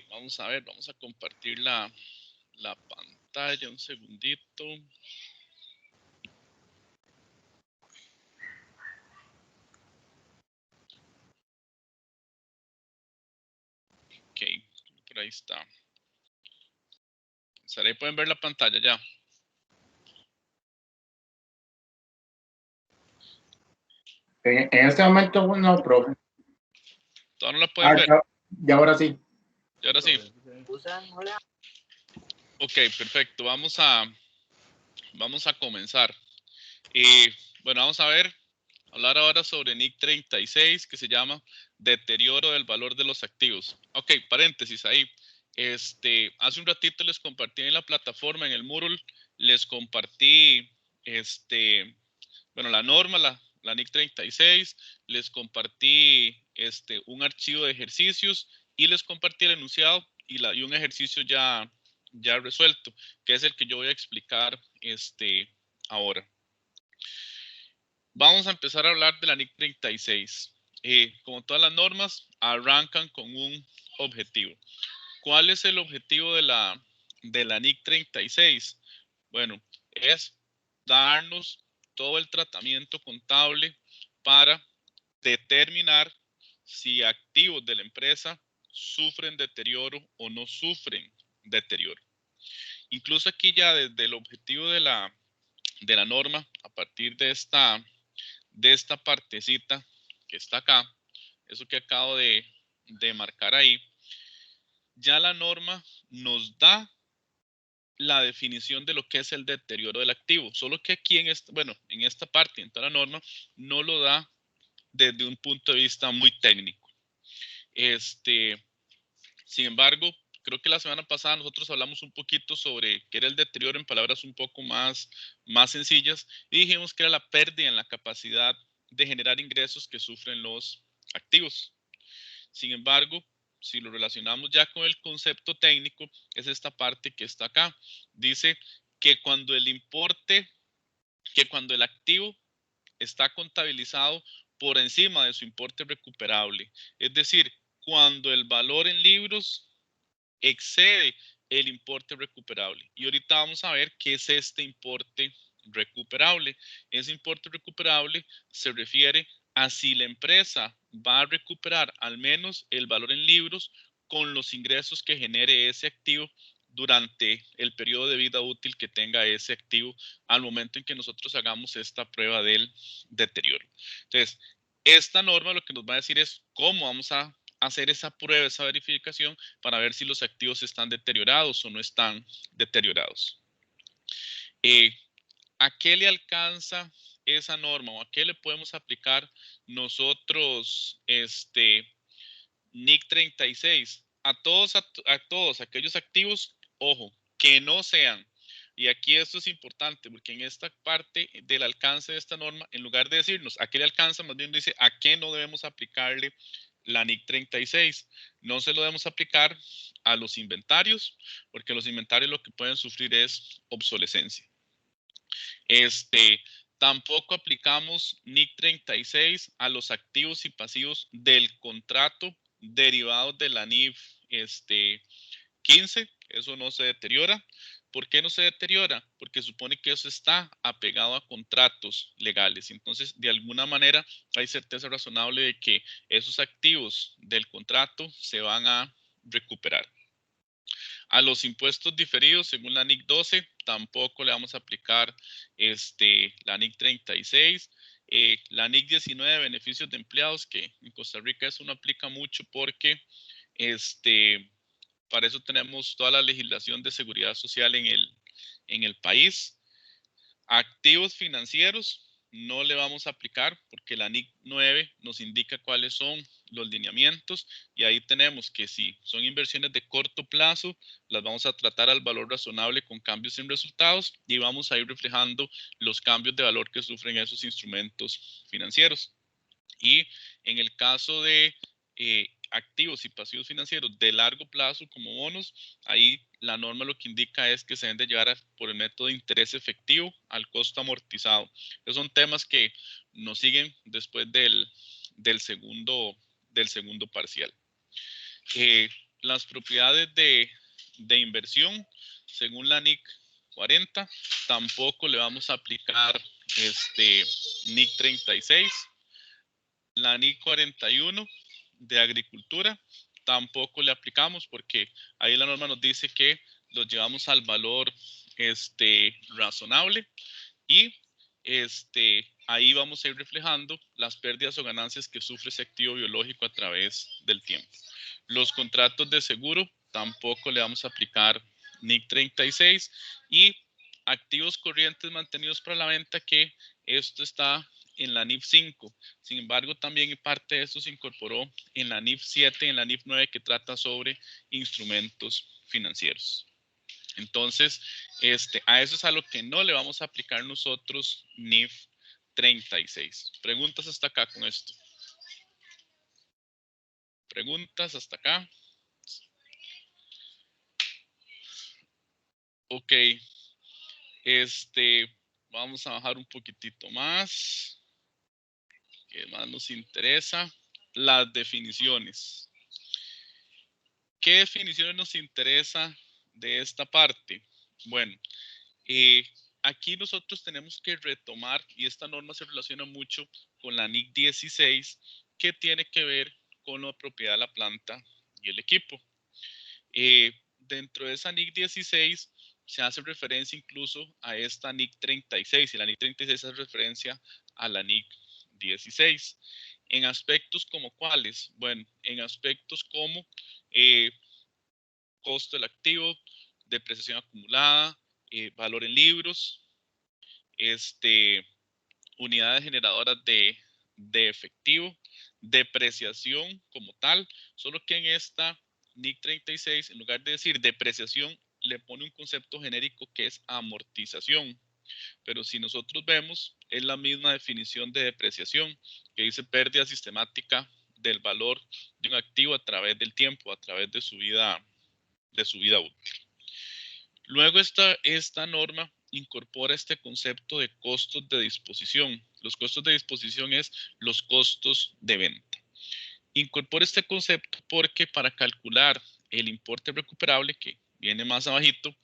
Vamos a ver, vamos a compartir la pantalla un segundito. Ok, por ahí está. Ahí pueden ver la pantalla ya. En este momento no, profe. Todavía no la pueden ver. Ya ahora sí. Y ahora sí. Ok, perfecto. Vamos a comenzar. Bueno, vamos a hablar ahora sobre NIC 36, que se llama deterioro del valor de los activos. Ok, paréntesis ahí. Hace un ratito les compartí en la plataforma, en el Moodle, les compartí bueno, la norma, la NIC 36, les compartí un archivo de ejercicios y les compartí el enunciado y un ejercicio ya resuelto, que es el que yo voy a explicar ahora. Vamos a empezar a hablar de la NIC 36. Como todas las normas, arrancan con un objetivo. ¿Cuál es el objetivo de la NIC 36? Bueno, es darnos todo el tratamiento contable para determinar si activos de la empresa sufren deterioro o no sufren deterioro. Incluso aquí ya desde el objetivo de la norma, a partir de esta partecita que está acá, eso que acabo de marcar ahí, ya la norma nos da la definición de lo que es el deterioro del activo, solo que aquí en esta parte, en toda la norma, no lo da desde un punto de vista muy técnico. Sin embargo, creo que la semana pasada nosotros hablamos un poquito sobre qué era el deterioro en palabras un poco más sencillas y dijimos que era la pérdida en la capacidad de generar ingresos que sufren los activos. Sin embargo, si lo relacionamos ya con el concepto técnico, es esta parte que está acá. Dice que cuando el activo está contabilizado por encima de su importe recuperable, es decir, cuando el valor en libros excede el importe recuperable. Y ahorita vamos a ver qué es este importe recuperable. Ese importe recuperable se refiere a si la empresa va a recuperar al menos el valor en libros con los ingresos que genere ese activo durante el periodo de vida útil que tenga ese activo al momento en que nosotros hagamos esta prueba del deterioro. Entonces, esta norma lo que nos va a decir es cómo vamos a hacer esa prueba, esa verificación para ver si los activos están deteriorados o no están deteriorados. ¿A qué le alcanza esa norma o a qué le podemos aplicar nosotros NIC 36? A todos aquellos activos, ojo, que no sean. Y aquí esto es importante porque en esta parte del alcance de esta norma, en lugar de decirnos a qué le alcanza, más bien dice a qué no debemos aplicarle la NIC 36. No se lo debemos aplicar a los inventarios, porque los inventarios lo que pueden sufrir es obsolescencia. Tampoco aplicamos NIC 36 a los activos y pasivos del contrato derivados de la NIF 15. Eso no se deteriora. ¿Por qué no se deteriora? Porque supone que eso está apegado a contratos legales. Entonces, de alguna manera, hay certeza razonable de que esos activos del contrato se van a recuperar. A los impuestos diferidos, según la NIC 12, tampoco le vamos a aplicar la NIC 36. La NIC 19, beneficios de empleados, que en Costa Rica eso no aplica mucho porque para eso tenemos toda la legislación de seguridad social en el país. Activos financieros no le vamos a aplicar porque la NIC 9 nos indica cuáles son los lineamientos y ahí tenemos que si son inversiones de corto plazo, las vamos a tratar al valor razonable con cambios en resultados y vamos a ir reflejando los cambios de valor que sufren esos instrumentos financieros. Y en el caso de activos y pasivos financieros de largo plazo como bonos, ahí la norma lo que indica es que se deben de llevar por el método de interés efectivo al costo amortizado. Esos son temas que nos siguen después del segundo parcial. las propiedades de inversión, según la NIC 40, tampoco le vamos a aplicar NIC 36. La NIC 41 de agricultura tampoco le aplicamos porque ahí la norma nos dice que los llevamos al valor razonable y ahí vamos a ir reflejando las pérdidas o ganancias que sufre ese activo biológico a través del tiempo. Los contratos de seguro tampoco le vamos a aplicar NIC 36 y activos corrientes mantenidos para la venta, que esto está en la NIF 5. Sin embargo, también parte de esto se incorporó en la NIF 7 y en la NIF 9, que trata sobre instrumentos financieros. Entonces, a eso es a lo que no le vamos a aplicar nosotros NIF 36. ¿Preguntas hasta acá con esto? ¿Preguntas hasta acá? Ok. Vamos a bajar un poquitito más. ¿Qué más nos interesa? Las definiciones. ¿Qué definiciones nos interesa de esta parte? Bueno, aquí nosotros tenemos que retomar, y esta norma se relaciona mucho con la NIC 16, que tiene que ver con la propiedad de la planta y el equipo. Dentro de esa NIC 16 se hace referencia incluso a esta NIC 36, y la NIC 36 hace referencia a la NIC 16. En aspectos como cuáles, bueno, en aspectos como costo del activo, depreciación acumulada, valor en libros, unidades generadoras de efectivo, depreciación como tal, solo que en esta NIC 36, en lugar de decir depreciación, le pone un concepto genérico que es amortización. Pero si nosotros vemos, es la misma definición de depreciación, que dice pérdida sistemática del valor de un activo a través del tiempo, a través de su vida útil. Luego esta norma incorpora este concepto de costos de disposición. Los costos de disposición es los costos de venta. Incorpora este concepto porque para calcular el importe recuperable, que viene más abajito,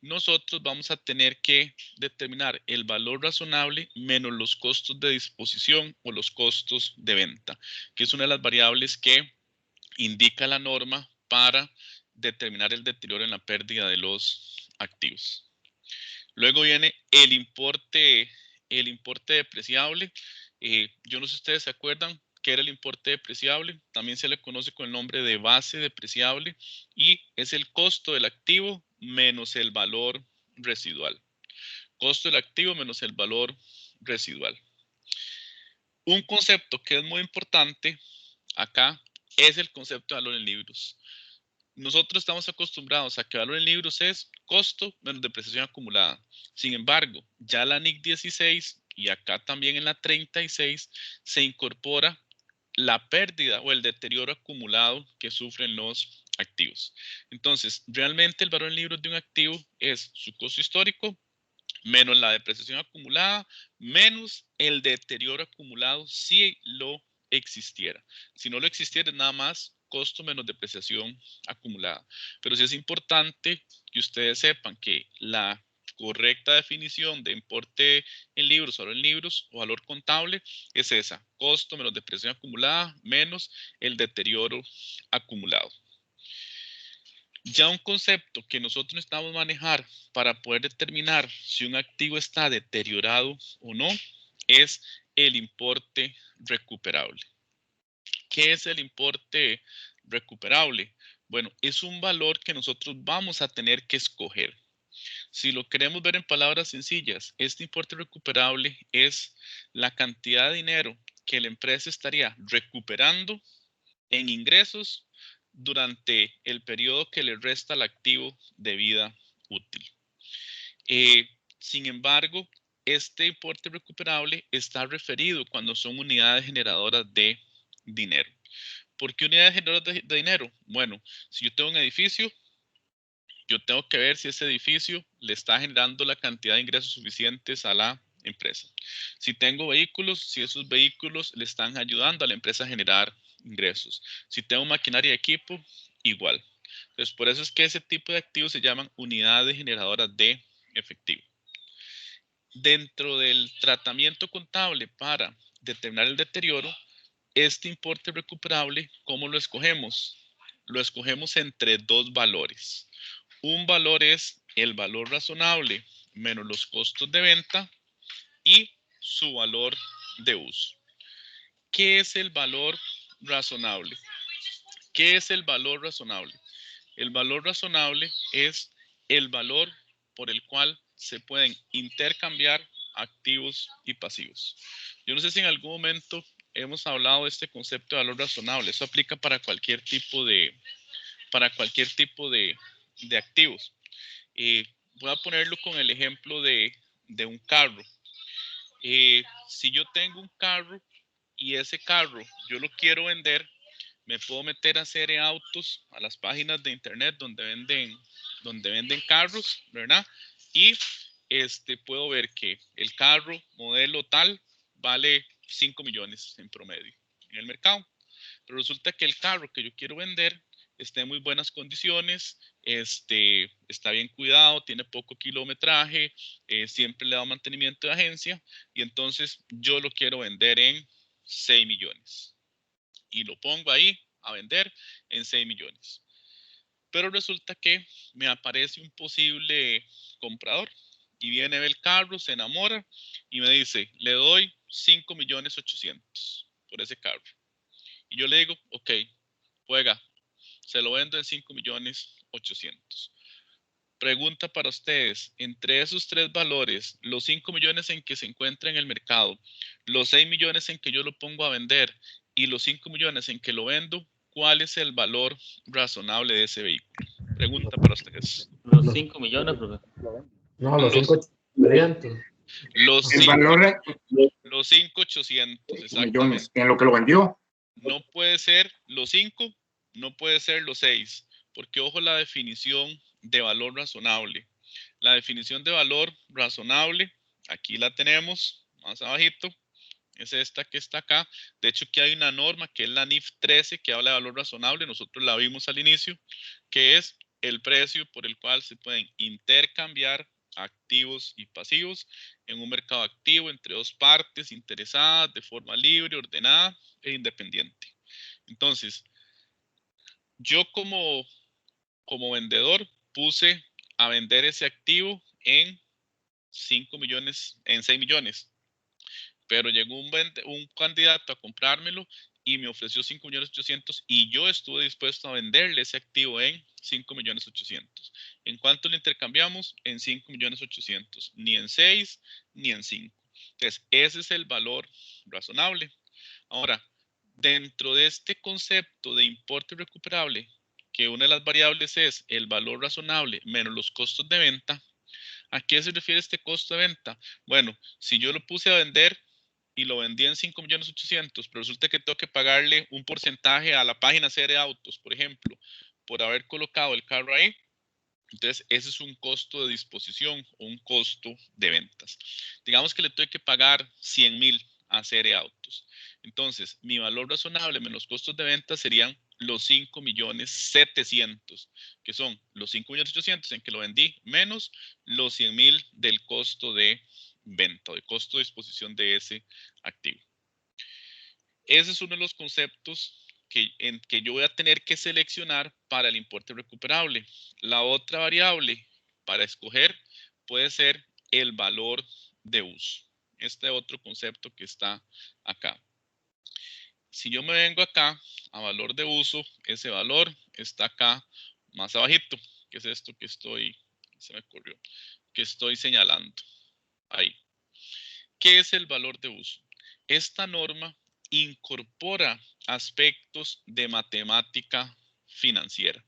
nosotros vamos a tener que determinar el valor razonable menos los costos de disposición o los costos de venta, que es una de las variables que indica la norma para determinar el deterioro en la pérdida de los activos. Luego viene el importe depreciable. Yo no sé si ustedes se acuerdan qué era el importe depreciable. También se le conoce con el nombre de base depreciable y es el costo del activo menos el valor residual. Costo del activo menos el valor residual. Un concepto que es muy importante acá es el concepto de valor en libros. Nosotros estamos acostumbrados a que valor en libros es costo menos depreciación acumulada. Sin embargo, ya la NIC 16 y acá también en la 36 se incorpora la pérdida o el deterioro acumulado que sufren los activos. Entonces, realmente el valor en libros de un activo es su costo histórico menos la depreciación acumulada menos el deterioro acumulado si lo existiera. Si no lo existiera, es nada más costo menos depreciación acumulada. Pero sí es importante que ustedes sepan que la correcta definición de importe en libros, valor en libros o valor contable es esa: costo menos depreciación acumulada menos el deterioro acumulado. Ya un concepto que nosotros necesitamos manejar para poder determinar si un activo está deteriorado o no es el importe recuperable. ¿Qué es el importe recuperable? Bueno, es un valor que nosotros vamos a tener que escoger. Si lo queremos ver en palabras sencillas, este importe recuperable es la cantidad de dinero que la empresa estaría recuperando en ingresos durante el periodo que le resta al activo de vida útil. Sin embargo, este importe recuperable está referido cuando son unidades generadoras de dinero. ¿Por qué unidades generadoras de dinero? Bueno, si yo tengo un edificio, yo tengo que ver si ese edificio le está generando la cantidad de ingresos suficientes a la empresa. Si tengo vehículos, si esos vehículos le están ayudando a la empresa a generar ingresos. Si tengo maquinaria y equipo, igual. Entonces, por eso es que ese tipo de activos se llaman unidades generadoras de efectivo. Dentro del tratamiento contable para determinar el deterioro, este importe recuperable, ¿cómo lo escogemos? Lo escogemos entre dos valores. Un valor es el valor razonable menos los costos de venta y su valor de uso. ¿Qué es el valor razonable? ¿Qué es el valor razonable? El valor razonable es el valor por el cual se pueden intercambiar activos y pasivos. Yo no sé si en algún momento hemos hablado de este concepto de valor razonable. Eso aplica para cualquier tipo de activos. Voy a ponerlo con el ejemplo de un carro. Si yo tengo un carro y ese carro yo lo quiero vender, me puedo meter a Serie Autos, a las páginas de internet donde venden carros, ¿verdad? Y puedo ver que el carro modelo tal vale 5 millones en promedio en el mercado. Pero resulta que el carro que yo quiero vender está en muy buenas condiciones, está bien cuidado, tiene poco kilometraje, siempre le da mantenimiento de agencia y entonces yo lo quiero vender en 6 millones y lo pongo ahí a vender en 6 millones. Pero resulta que me aparece un posible comprador y viene, ve el carro, se enamora y me dice, le doy 5 millones 800 por ese carro. Y yo le digo, ok, juega, se lo vendo en 5 millones 800. Pregunta para ustedes, entre esos tres valores, los 5 millones en que se encuentra en el mercado, los 6 millones en que yo lo pongo a vender y los 5 millones en que lo vendo, ¿cuál es el valor razonable de ese vehículo? Pregunta para ustedes. Los 5 millones, profe. No, los Los, 5,800. los El 5 valor los 5,800, exactamente. millones en lo que lo vendió. No puede ser los 5, no puede ser los 6, porque ojo la definición de valor razonable. La definición de valor razonable, aquí la tenemos más abajito, es esta que está acá. De hecho, aquí hay una norma que es la NIF 13 que habla de valor razonable. Nosotros la vimos al inicio, que es el precio por el cual se pueden intercambiar activos y pasivos en un mercado activo entre dos partes interesadas de forma libre, ordenada e independiente. Entonces, yo como vendedor puse a vender ese activo en 5 millones, en 6 millones. Pero llegó un candidato a comprármelo y me ofreció 5 millones 800 y yo estuve dispuesto a venderle ese activo en 5 millones 800. ¿En cuánto lo intercambiamos? En 5 millones 800. Ni en 6 ni en 5. Entonces, ese es el valor razonable. Ahora, dentro de este concepto de importe recuperable, que una de las variables es el valor razonable menos los costos de venta, ¿a qué se refiere este costo de venta? Bueno, si yo lo puse a vender y lo vendí en 5 millones 800, pero resulta que tengo que pagarle un porcentaje a la página Serie Autos, por ejemplo, por haber colocado el carro ahí, entonces ese es un costo de disposición, un costo de ventas. Digamos que le tengo que pagar 100,000 a Serie Autos. Entonces, mi valor razonable menos los costos de venta serían los 5 millones 700, que son los 5 millones 800 en que lo vendí, menos los 100,000 del costo de venta, de costo de disposición de ese activo. Ese es uno de los conceptos en que yo voy a tener que seleccionar para el importe recuperable. La otra variable para escoger puede ser el valor de uso. Este otro concepto que está acá. Si yo me vengo acá a valor de uso, ese valor está acá más abajito, que es esto que se me ocurrió, que estoy señalando. Ahí. ¿Qué es el valor de uso? Esta norma incorpora aspectos de matemática financiera.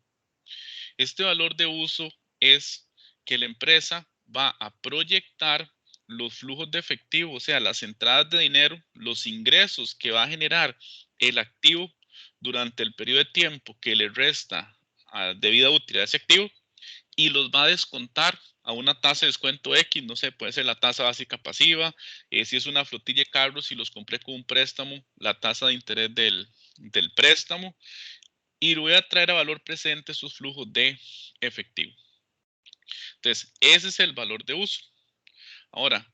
Este valor de uso es que la empresa va a proyectar los flujos de efectivo, o sea, las entradas de dinero, los ingresos que va a generar el activo durante el periodo de tiempo que le resta de vida útil a ese activo y los va a descontar a una tasa de descuento X, no sé, puede ser la tasa básica pasiva, si es una flotilla de carros, si los compré con un préstamo, la tasa de interés del préstamo, y voy a traer a valor presente sus flujos de efectivo. Entonces, ese es el valor de uso. Ahora,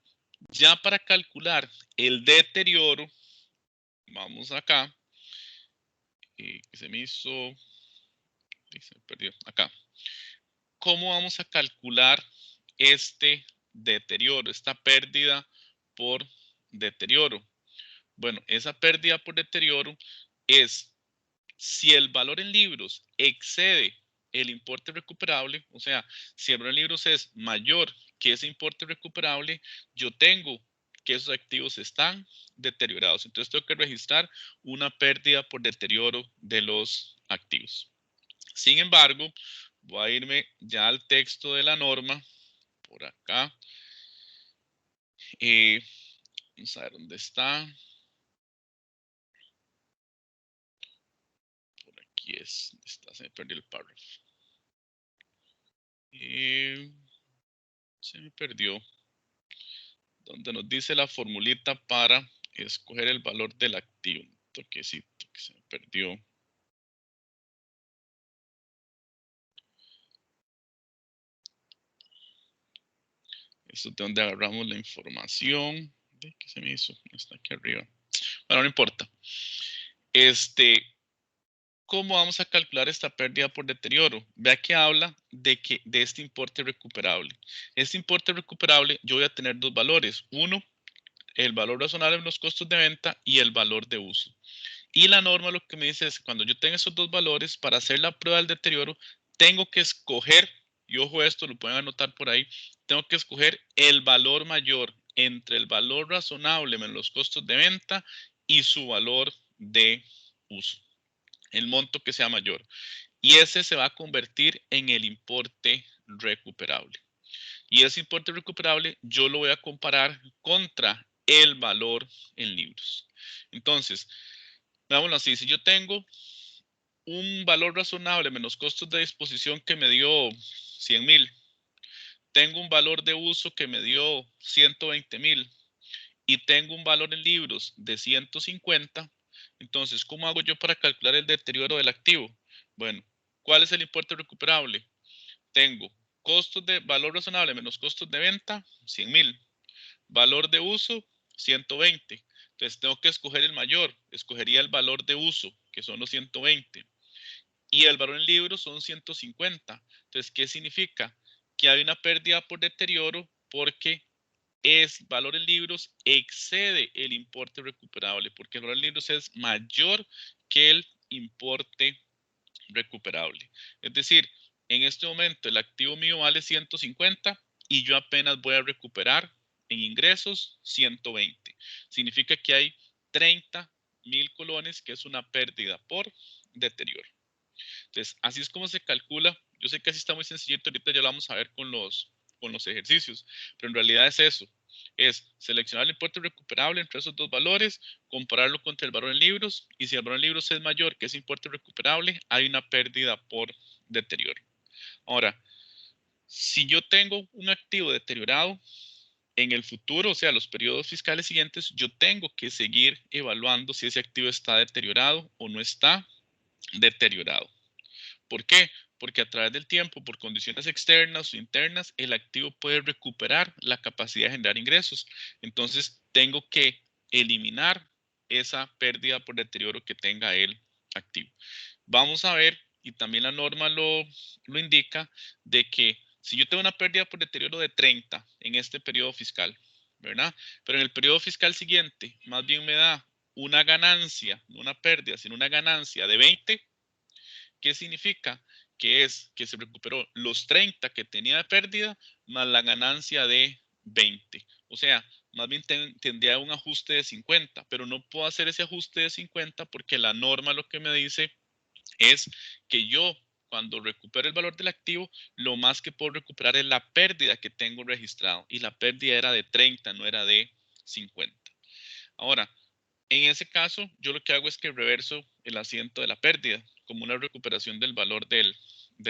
ya para calcular el deterioro, vamos acá. Que se me hizo, se me perdió, acá. ¿Cómo vamos a calcular este deterioro, esta pérdida por deterioro? Bueno, esa pérdida por deterioro es si el valor en libros excede el importe recuperable, o sea, si el valor en libros es mayor que ese importe recuperable, yo tengo que esos activos están deteriorados. Entonces tengo que registrar una pérdida por deterioro de los activos. Sin embargo, voy a irme ya al texto de la norma, por acá. Vamos a ver dónde está. Por aquí es, se me perdió el párrafo. Se me perdió. Donde nos dice la formulita para escoger el valor del activo. Un toquecito que se me perdió. Esto es de donde agarramos la información. ¿Qué se me hizo? Está aquí arriba. Bueno, no importa. ¿Cómo vamos a calcular esta pérdida por deterioro? Vea que habla de este importe recuperable. Este importe recuperable, yo voy a tener dos valores. Uno, el valor razonable en los costos de venta y el valor de uso. Y la norma lo que me dice es que cuando yo tenga esos dos valores, para hacer la prueba del deterioro, tengo que escoger, y ojo esto, lo pueden anotar por ahí, tengo que escoger el valor mayor entre el valor razonable menos los costos de venta y su valor de uso, el monto que sea mayor. Y ese se va a convertir en el importe recuperable. Y ese importe recuperable yo lo voy a comparar contra el valor en libros. Entonces, veámoslo así, si yo tengo un valor razonable menos costos de disposición que me dio 100,000, tengo un valor de uso que me dio 120,000 y tengo un valor en libros de 150, entonces, ¿cómo hago yo para calcular el deterioro del activo? Bueno, ¿cuál es el importe recuperable? Tengo costos de valor razonable menos costos de venta, 100,000. Valor de uso, 120. Entonces tengo que escoger el mayor. Escogería el valor de uso, que son los 120. Y el valor en libros son 150. Entonces, ¿qué significa? Que hay una pérdida por deterioro porque es valor en libros excede el importe recuperable, porque el valor en libros es mayor que el importe recuperable. Es decir, en este momento el activo mío vale 150 y yo apenas voy a recuperar en ingresos 120. Significa que hay 30,000 colones, que es una pérdida por deterioro. Entonces, así es como se calcula. Yo sé que así está muy sencillito, ahorita ya lo vamos a ver con los ejercicios, pero en realidad es eso. Es seleccionar el importe recuperable entre esos dos valores, compararlo contra el valor en libros, y si el valor en libros es mayor que ese importe recuperable, hay una pérdida por deterioro. Ahora, si yo tengo un activo deteriorado, en el futuro, o sea, los periodos fiscales siguientes, yo tengo que seguir evaluando si ese activo está deteriorado o no está deteriorado. ¿Por qué? Porque a través del tiempo, por condiciones externas o internas, el activo puede recuperar la capacidad de generar ingresos. Entonces, tengo que eliminar esa pérdida por deterioro que tenga el activo. Vamos a ver, y también la norma lo indica, de que si yo tengo una pérdida por deterioro de 30 en este periodo fiscal, ¿verdad? Pero en el periodo fiscal siguiente, más bien me da una ganancia, no una pérdida, sino una ganancia de 20, ¿qué significa? Que es que se recuperó los 30 que tenía de pérdida más la ganancia de 20. O sea, más bien tendría un ajuste de 50, pero no puedo hacer ese ajuste de 50 porque la norma lo que me dice es que yo, cuando recupero el valor del activo, lo más que puedo recuperar es la pérdida que tengo registrado. Y la pérdida era de 30, no era de 50. Ahora, en ese caso, yo lo que hago es que reverso el asiento de la pérdida como una recuperación del valor del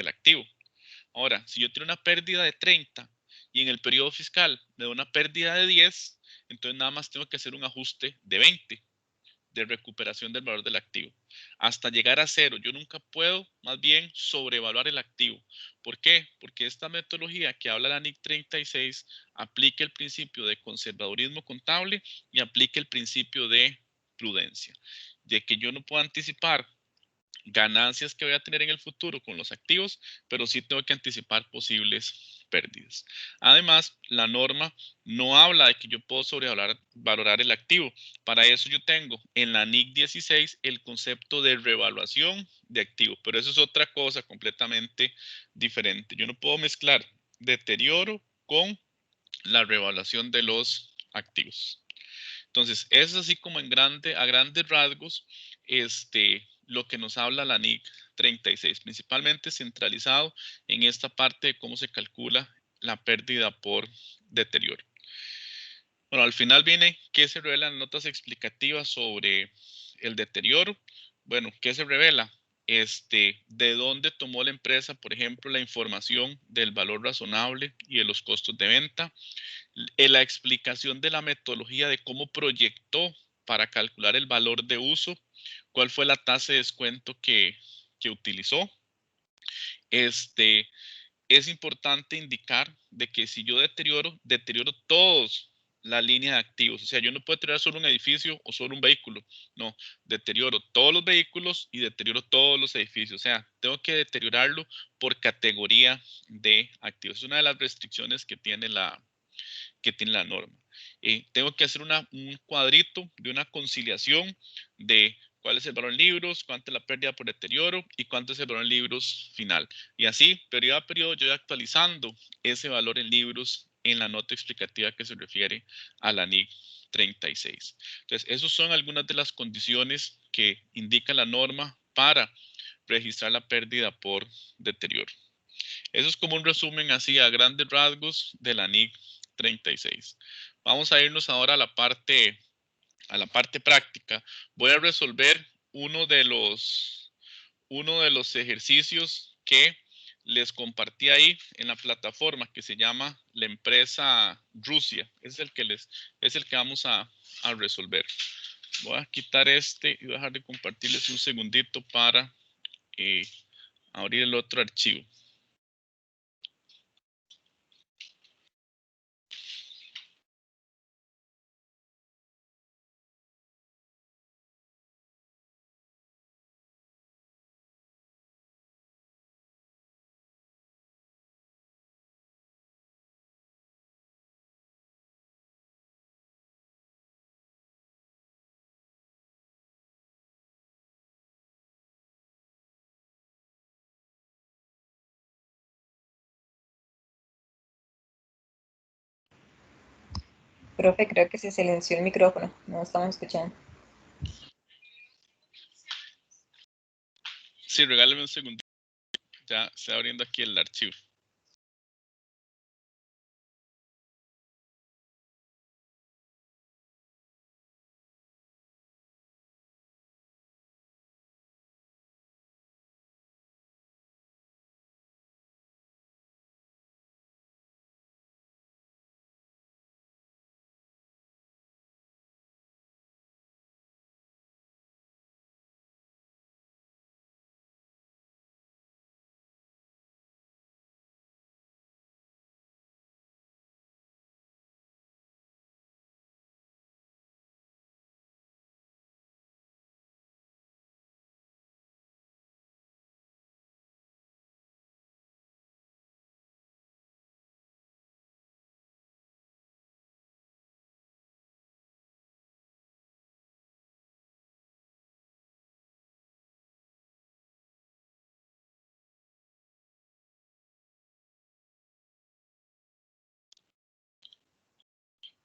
activo. Ahora, si yo tengo una pérdida de 30 y en el periodo fiscal me da una pérdida de 10, entonces nada más tengo que hacer un ajuste de 20. de recuperación del valor del activo. Hasta llegar a cero, yo nunca puedo más bien sobrevaluar el activo. ¿Por qué? Porque esta metodología que habla la NIC 36 aplica el principio de conservadurismo contable y aplica el principio de prudencia, de que yo no puedo anticipar ganancias que voy a tener en el futuro con los activos, pero sí tengo que anticipar posibles pérdidas. Además, la norma no habla de que yo puedo sobrevalorar el activo. Para eso yo tengo en la NIC 16 el concepto de revaluación de activo, pero eso es otra cosa completamente diferente. Yo no puedo mezclar deterioro con la revaluación de los activos. Entonces, es así como a grandes rasgos, lo que nos habla la NIC 36, principalmente centralizado en esta parte de cómo se calcula la pérdida por deterioro. Bueno, al final viene qué se revela en notas explicativas sobre el deterioro. Bueno, ¿qué se revela? De dónde tomó la empresa, por ejemplo, la información del valor razonable y de los costos de venta, la explicación de la metodología de cómo proyectó para calcular el valor de uso, cuál fue la tasa de descuento que utilizó. Es importante indicar de que si yo deterioro todos la línea de activos. O sea, yo no puedo deteriorar solo un edificio o solo un vehículo. No, deterioro todos los vehículos y deterioro todos los edificios. O sea, tengo que deteriorarlo por categoría de activos. Es una de las restricciones que tiene la norma. Tengo que hacer un cuadrito de una conciliación de cuál es el valor en libros, cuánto es la pérdida por deterioro y cuánto es el valor en libros final. Y así, periodo a periodo, yo voy actualizando ese valor en libros en la nota explicativa que se refiere a la NIC 36. Entonces, esas son algunas de las condiciones que indica la norma para registrar la pérdida por deterioro. Eso es como un resumen así a grandes rasgos de la NIC 36. Vamos a irnos ahora a la parte práctica. Voy a resolver uno de los ejercicios que les compartí ahí en la plataforma que se llama la empresa Rusia. Es el que vamos a resolver. Voy a quitar y voy a dejar de compartirles un segundito para abrir el otro archivo. Profe, creo que se silenció el micrófono. No estamos escuchando. Sí, regáleme un segundo. Ya se está abriendo aquí el archivo.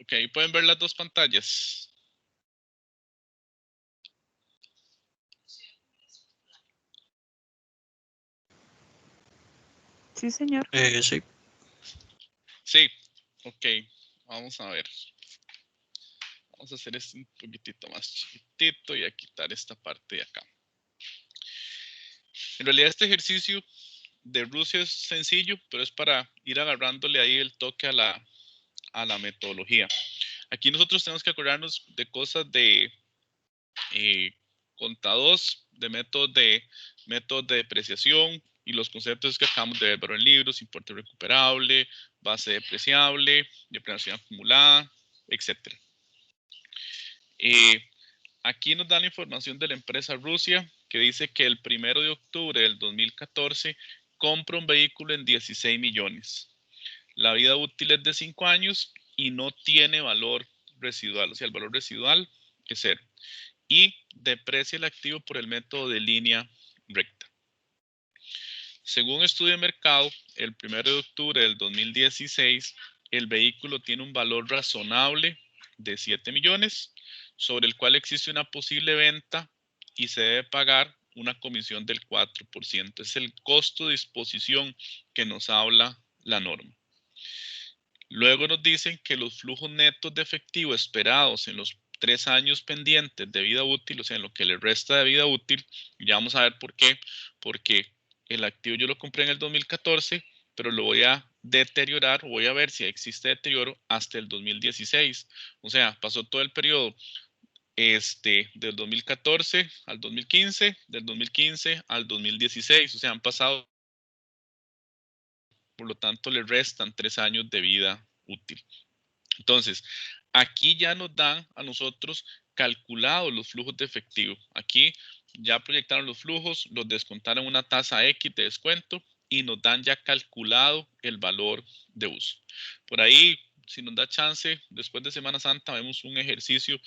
Ok, pueden ver las dos pantallas. Sí, señor. Sí. Sí, ok, vamos a ver. Vamos a hacer esto un poquitito más chiquitito y a quitar esta parte de acá. En realidad este ejercicio de Rusia es sencillo, pero es para ir agarrándole ahí el toque a la metodología. Aquí nosotros tenemos que acordarnos de cosas de Conta 2 de métodos de depreciación y los conceptos que acabamos de ver, valor en libros, importe recuperable, base depreciable, depreciación acumulada, etc. Aquí nos dan la información de la empresa Rusia que dice que el 1 de octubre del 2014 compra un vehículo en 16 millones. La vida útil es de 5 años y no tiene valor residual, o sea, el valor residual es 0. Y deprecia el activo por el método de línea recta. Según estudio de mercado, el 1 de octubre del 2016, el vehículo tiene un valor razonable de 7 millones, sobre el cual existe una posible venta y se debe pagar una comisión del 4%. Es el costo de disposición que nos habla la norma. Luego nos dicen que los flujos netos de efectivo esperados en los 3 años pendientes de vida útil, o sea, en lo que le resta de vida útil, ya vamos a ver por qué, porque el activo yo lo compré en el 2014, pero lo voy a deteriorar, voy a ver si existe deterioro hasta el 2016. O sea, pasó todo el periodo del 2014 al 2015, del 2015 al 2016, o sea, han pasado, por lo tanto, le restan 3 años de vida útil. Entonces, aquí ya nos dan a nosotros calculados los flujos de efectivo. Aquí ya proyectaron los flujos, los descontaron una tasa X de descuento y nos dan ya calculado el valor de uso. Por ahí, si nos da chance, después de Semana Santa vemos un ejercicio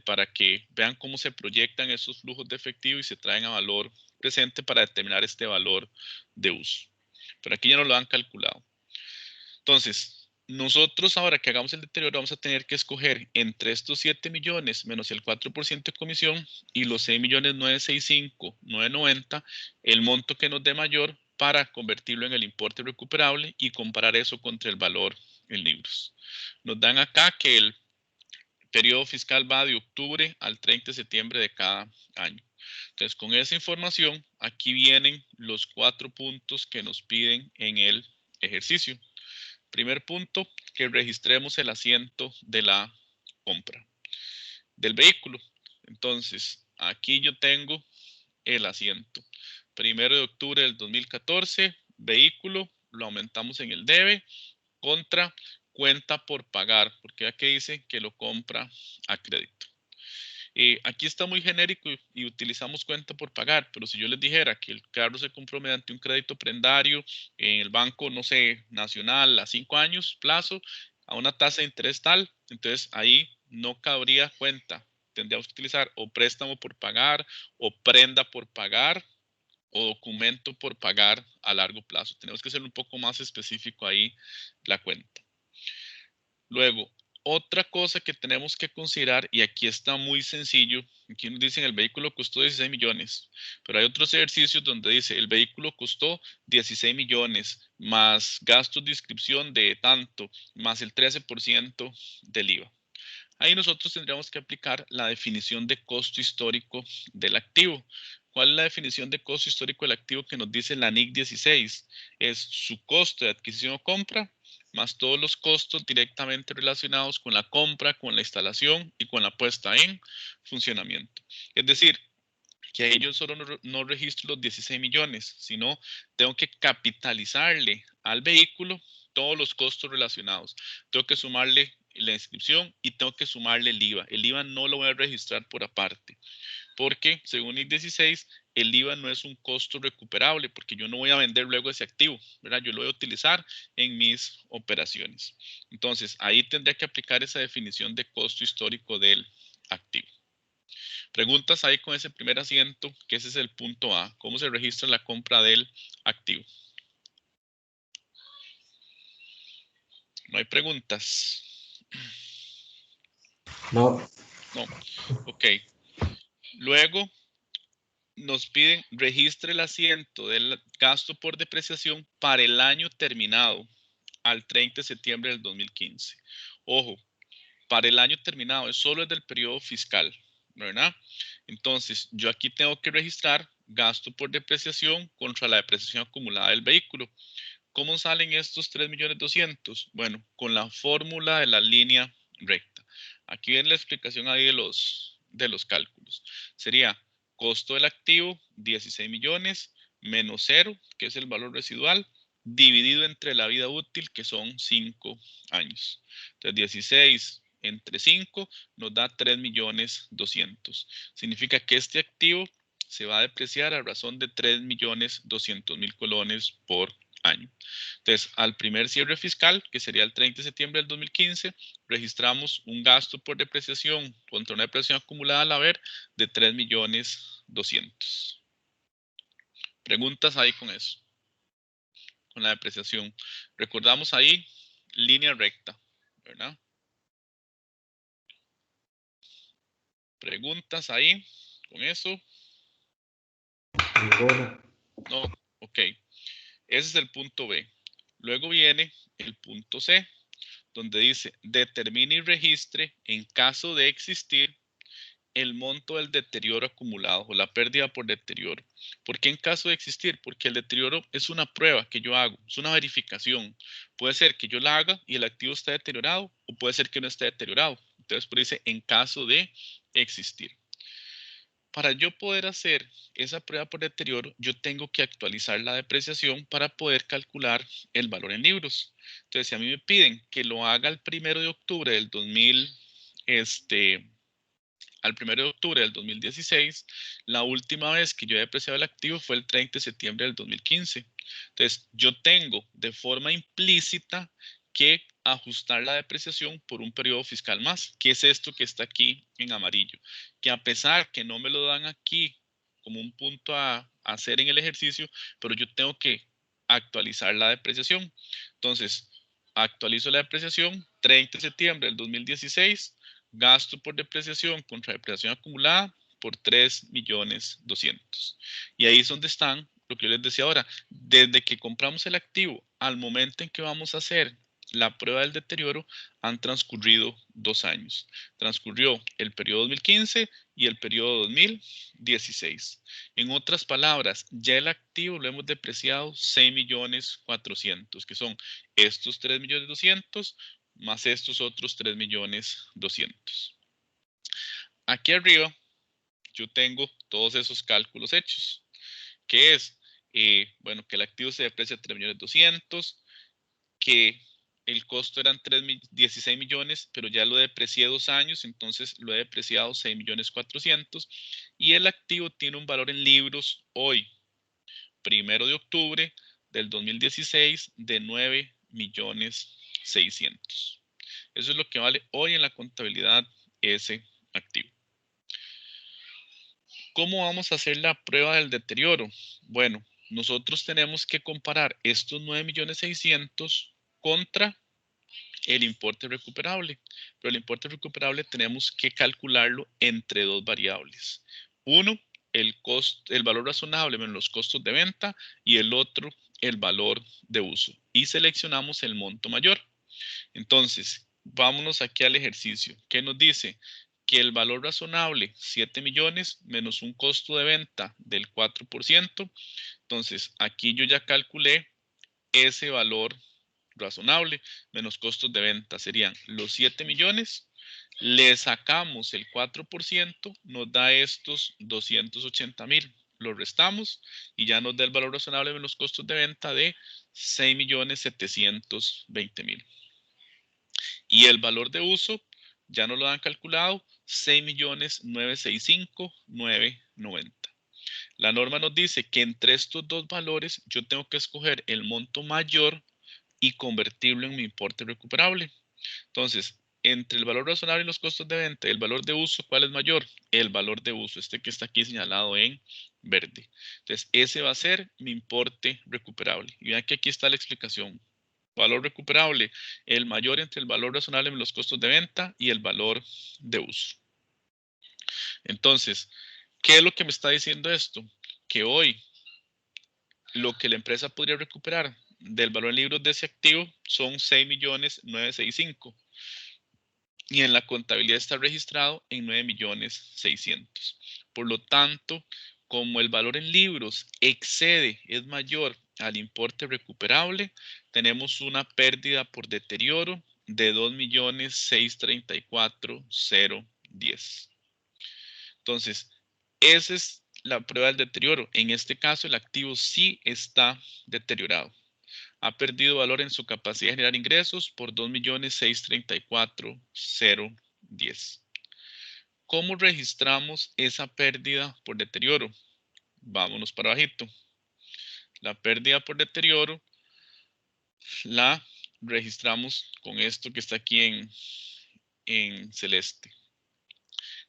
para que vean cómo se proyectan esos flujos de efectivo y se traen a valor presente para determinar este valor de uso. Pero aquí ya nos lo han calculado. Entonces, nosotros ahora que hagamos el deterioro vamos a tener que escoger entre estos 7 millones menos el 4% de comisión y los 6.965.990 el monto que nos dé mayor para convertirlo en el importe recuperable y comparar eso contra el valor en libros. Nos dan acá que el periodo fiscal va de octubre al 30 de septiembre de cada año. Entonces, con esa información, aquí vienen los 4 puntos que nos piden en el ejercicio. Primer punto, que registremos el asiento de la compra del vehículo. Entonces, aquí yo tengo el asiento. 1 de octubre del 2014, vehículo, lo aumentamos en el debe contra cuenta por pagar, porque aquí dice que lo compra a crédito. Aquí está muy genérico y utilizamos cuenta por pagar, pero si yo les dijera que el carro se compró mediante un crédito prendario en el banco, no sé, nacional a 5 años plazo, a una tasa de interés tal, entonces ahí no cabría cuenta. Tendríamos que utilizar o préstamo por pagar, o prenda por pagar, o documento por pagar a largo plazo. Tenemos que ser un poco más específico ahí la cuenta. Luego, otra cosa que tenemos que considerar, y aquí está muy sencillo, aquí nos dicen el vehículo costó 16 millones, pero hay otros ejercicios donde dice el vehículo costó 16 millones, más gastos de inscripción de tanto, más el 13% del IVA. Ahí nosotros tendríamos que aplicar la definición de costo histórico del activo. ¿Cuál es la definición de costo histórico del activo que nos dice la NIC 16? Es su costo de adquisición o compra más todos los costos directamente relacionados con la compra, con la instalación y con la puesta en funcionamiento. Es decir, que ahí yo solo no registro los 16 millones, sino tengo que capitalizarle al vehículo todos los costos relacionados. Tengo que sumarle la inscripción y tengo que sumarle el IVA. El IVA no lo voy a registrar por aparte, porque según el 16, el IVA no es un costo recuperable, porque yo no voy a vender luego ese activo, ¿verdad? Yo lo voy a utilizar en mis operaciones. Entonces, ahí tendría que aplicar esa definición de costo histórico del activo. Preguntas ahí con ese primer asiento, que ese es el punto A. ¿Cómo se registra la compra del activo? ¿No hay preguntas? No. No. Ok. Luego nos piden registre el asiento del gasto por depreciación para el año terminado al 30 de septiembre del 2015. Ojo, para el año terminado, es solo el del periodo fiscal, ¿verdad? Entonces, yo aquí tengo que registrar gasto por depreciación contra la depreciación acumulada del vehículo. ¿Cómo salen estos 3.200.000? Bueno, con la fórmula de la línea recta. Aquí viene la explicación ahí de los cálculos. Sería costo del activo, 16 millones, menos 0, que es el valor residual, dividido entre la vida útil, que son 5 años. Entonces, 16 entre 5 nos da 3.200.000. Significa que este activo se va a depreciar a razón de 3.200.000 colones por año. Entonces, al primer cierre fiscal, que sería el 30 de septiembre del 2015, registramos un gasto por depreciación contra una depreciación acumulada al haber de 3.200.000. Preguntas ahí con eso, con la depreciación. Recordamos ahí línea recta, ¿verdad? Preguntas ahí con eso. Ninguna. No, ok. Ese es el punto B. Luego viene el punto C, donde dice, determine y registre en caso de existir el monto del deterioro acumulado o la pérdida por deterioro. ¿Por qué en caso de existir? Porque el deterioro es una prueba que yo hago, es una verificación. Puede ser que yo la haga y el activo esté deteriorado o puede ser que no esté deteriorado. Entonces, por eso dice en caso de existir. Para yo poder hacer esa prueba por deterioro, yo tengo que actualizar la depreciación para poder calcular el valor en libros. Entonces, si a mí me piden que lo haga el 1 de octubre del 2016, la última vez que yo he depreciado el activo fue el 30 de septiembre del 2015. Entonces, yo tengo de forma implícita que ajustar la depreciación por un periodo fiscal más, que es esto que está aquí en amarillo, que a pesar que no me lo dan aquí como un punto a hacer en el ejercicio, pero yo tengo que actualizar la depreciación. Entonces, actualizo la depreciación, 30 de septiembre del 2016, gasto por depreciación contra depreciación acumulada por 3.200.000. Y ahí es donde están lo que yo les decía ahora. Desde que compramos el activo al momento en que vamos a hacer la prueba del deterioro, han transcurrido 2 años. Transcurrió el periodo 2015 y el periodo 2016. En otras palabras, ya el activo lo hemos depreciado 6.400.000, que son estos 3.200.000 más estos otros 3.200.000. Aquí arriba yo tengo todos esos cálculos hechos, que es, bueno, que el activo se deprecia 3.200.000, que el costo eran 16 millones, pero ya lo deprecié 2 años, entonces lo he depreciado 6.400.000, y el activo tiene un valor en libros hoy, 1 de octubre del 2016, de 9.600.000. Eso es lo que vale hoy en la contabilidad ese activo. ¿Cómo vamos a hacer la prueba del deterioro? Bueno, nosotros tenemos que comparar estos 9.600.000 contra el importe recuperable. Pero el importe recuperable tenemos que calcularlo entre dos variables. Uno, el valor razonable menos los costos de venta, y el otro, el valor de uso. Y seleccionamos el monto mayor. Entonces, vámonos aquí al ejercicio. ¿Qué nos dice? Que el valor razonable, 7 millones, menos un costo de venta del 4%. Entonces, aquí yo ya calculé ese valor razonable menos costos de venta. Serían los 7 millones, le sacamos el 4%, nos da estos 280.000. Lo restamos y ya nos da el valor razonable menos costos de venta de 6.720.000. Y el valor de uso, ya nos lo han calculado, 6.965.990. La norma nos dice que entre estos dos valores yo tengo que escoger el monto mayor y convertirlo en mi importe recuperable. Entonces, entre el valor razonable y los costos de venta y el valor de uso, ¿cuál es mayor? El valor de uso, este que está aquí señalado en verde. Entonces, ese va a ser mi importe recuperable. Y vean que aquí está la explicación. Valor recuperable, el mayor entre el valor razonable en los costos de venta y el valor de uso. Entonces, ¿qué es lo que me está diciendo esto? Que hoy lo que la empresa podría recuperar del valor en libros de ese activo son 6.965.000 y en la contabilidad está registrado en 9.600.000. Por lo tanto, como el valor en libros es mayor al importe recuperable, tenemos una pérdida por deterioro de 2.634.010. Entonces, esa es la prueba del deterioro. En este caso, el activo sí está deteriorado. Ha perdido valor en su capacidad de generar ingresos por 2.634.010. ¿Cómo registramos esa pérdida por deterioro? Vámonos para bajito. La pérdida por deterioro la registramos con esto que está aquí en celeste.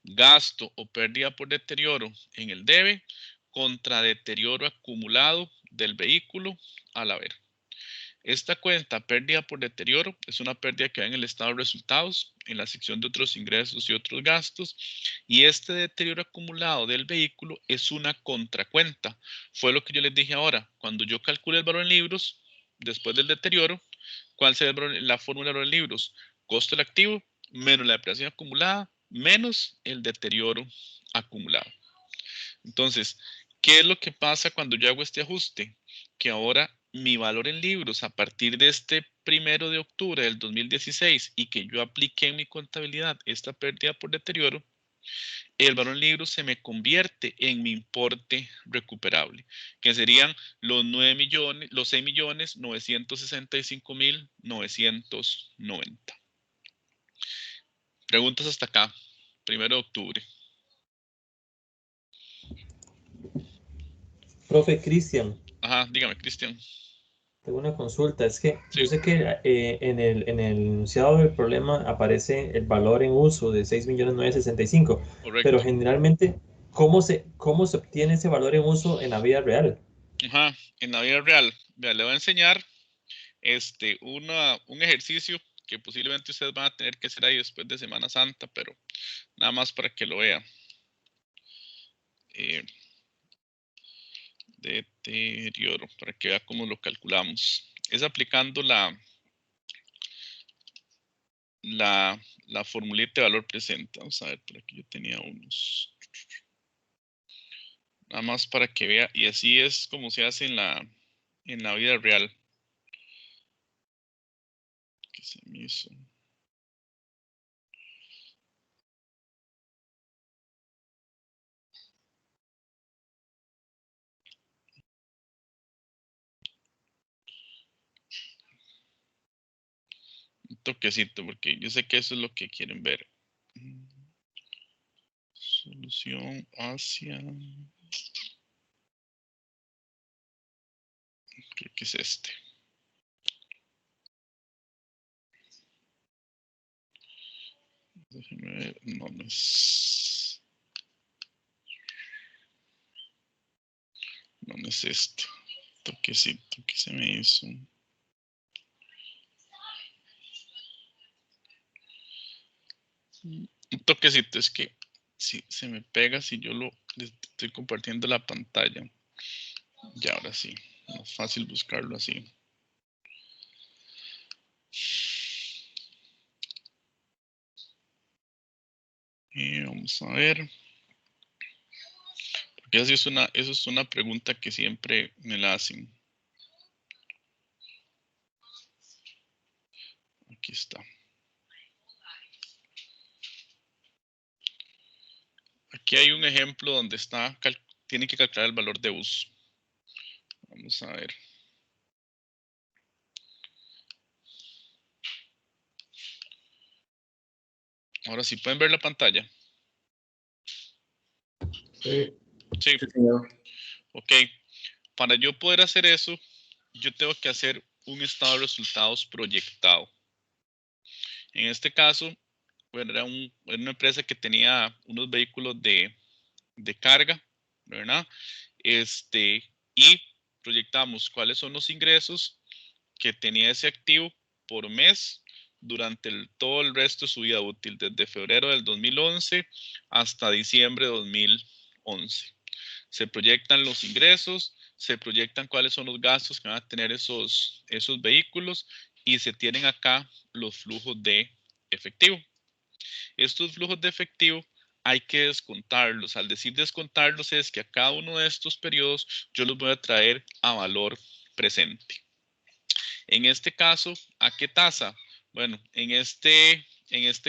Gasto o pérdida por deterioro en el debe contra deterioro acumulado del vehículo al haber. Esta cuenta pérdida por deterioro es una pérdida que va en el estado de resultados, en la sección de otros ingresos y otros gastos, y este deterioro acumulado del vehículo es una contracuenta. Fue lo que yo les dije ahora. Cuando yo calcule el valor en libros, después del deterioro, ¿cuál será la fórmula del valor en libros? Costo del activo menos la depreciación acumulada menos el deterioro acumulado. Entonces, ¿qué es lo que pasa cuando yo hago este ajuste? Que ahora mi valor en libros a partir de este 1 de octubre del 2016 y que yo apliqué en mi contabilidad esta pérdida por deterioro, el valor en libros se me convierte en mi importe recuperable, que serían los 6.965.990. Preguntas hasta acá, 1 de octubre. Profe Cristian, Ajá, dígame, Cristian. tengo una consulta. Es que Sí. yo sé que en el enunciado del problema aparece el valor en uso de 6.965.000, pero Correcto. generalmente, ¿cómo se obtiene ese valor en uso en la vida real? Ajá, en la vida real. Vea, le voy a enseñar un ejercicio que posiblemente ustedes van a tener que hacer ahí después de Semana Santa, pero nada más para que lo vean. Deterioro, para que vea cómo lo calculamos. Es aplicando la formulita de valor presente. Vamos a ver, por aquí yo tenía unos. Nada más para que vea, y así es como se hace en la vida real. ¿Qué se me hizo? Un toquecito, porque yo sé que eso es lo que quieren ver. Solución hacia. Creo que es este. Déjenme ver. No, no es. No, no es este. Toquecito que se me hizo. Un toquecito, es que si se me pega, si yo estoy compartiendo la pantalla. Y ahora sí, más fácil buscarlo así. Y vamos a ver. Porque eso es una pregunta que siempre me la hacen. Aquí está. Aquí hay un ejemplo donde tiene que calcular el valor de uso. Vamos a ver. Ahora sí, ¿pueden ver la pantalla? Sí. Sí. Sí, señor. Ok. Para yo poder hacer eso, yo tengo que hacer un estado de resultados proyectado. En este caso, bueno, era una empresa que tenía unos vehículos de carga, ¿verdad? Y proyectamos cuáles son los ingresos que tenía ese activo por mes durante todo el resto de su vida útil, desde febrero del 2011 hasta diciembre de 2011. Se proyectan los ingresos, se proyectan cuáles son los gastos que van a tener esos vehículos y se tienen acá los flujos de efectivo. Estos flujos de efectivo hay que descontarlos. Al decir descontarlos es que a cada uno de estos periodos yo los voy a traer a valor presente. En este caso, ¿a qué tasa? Bueno, en este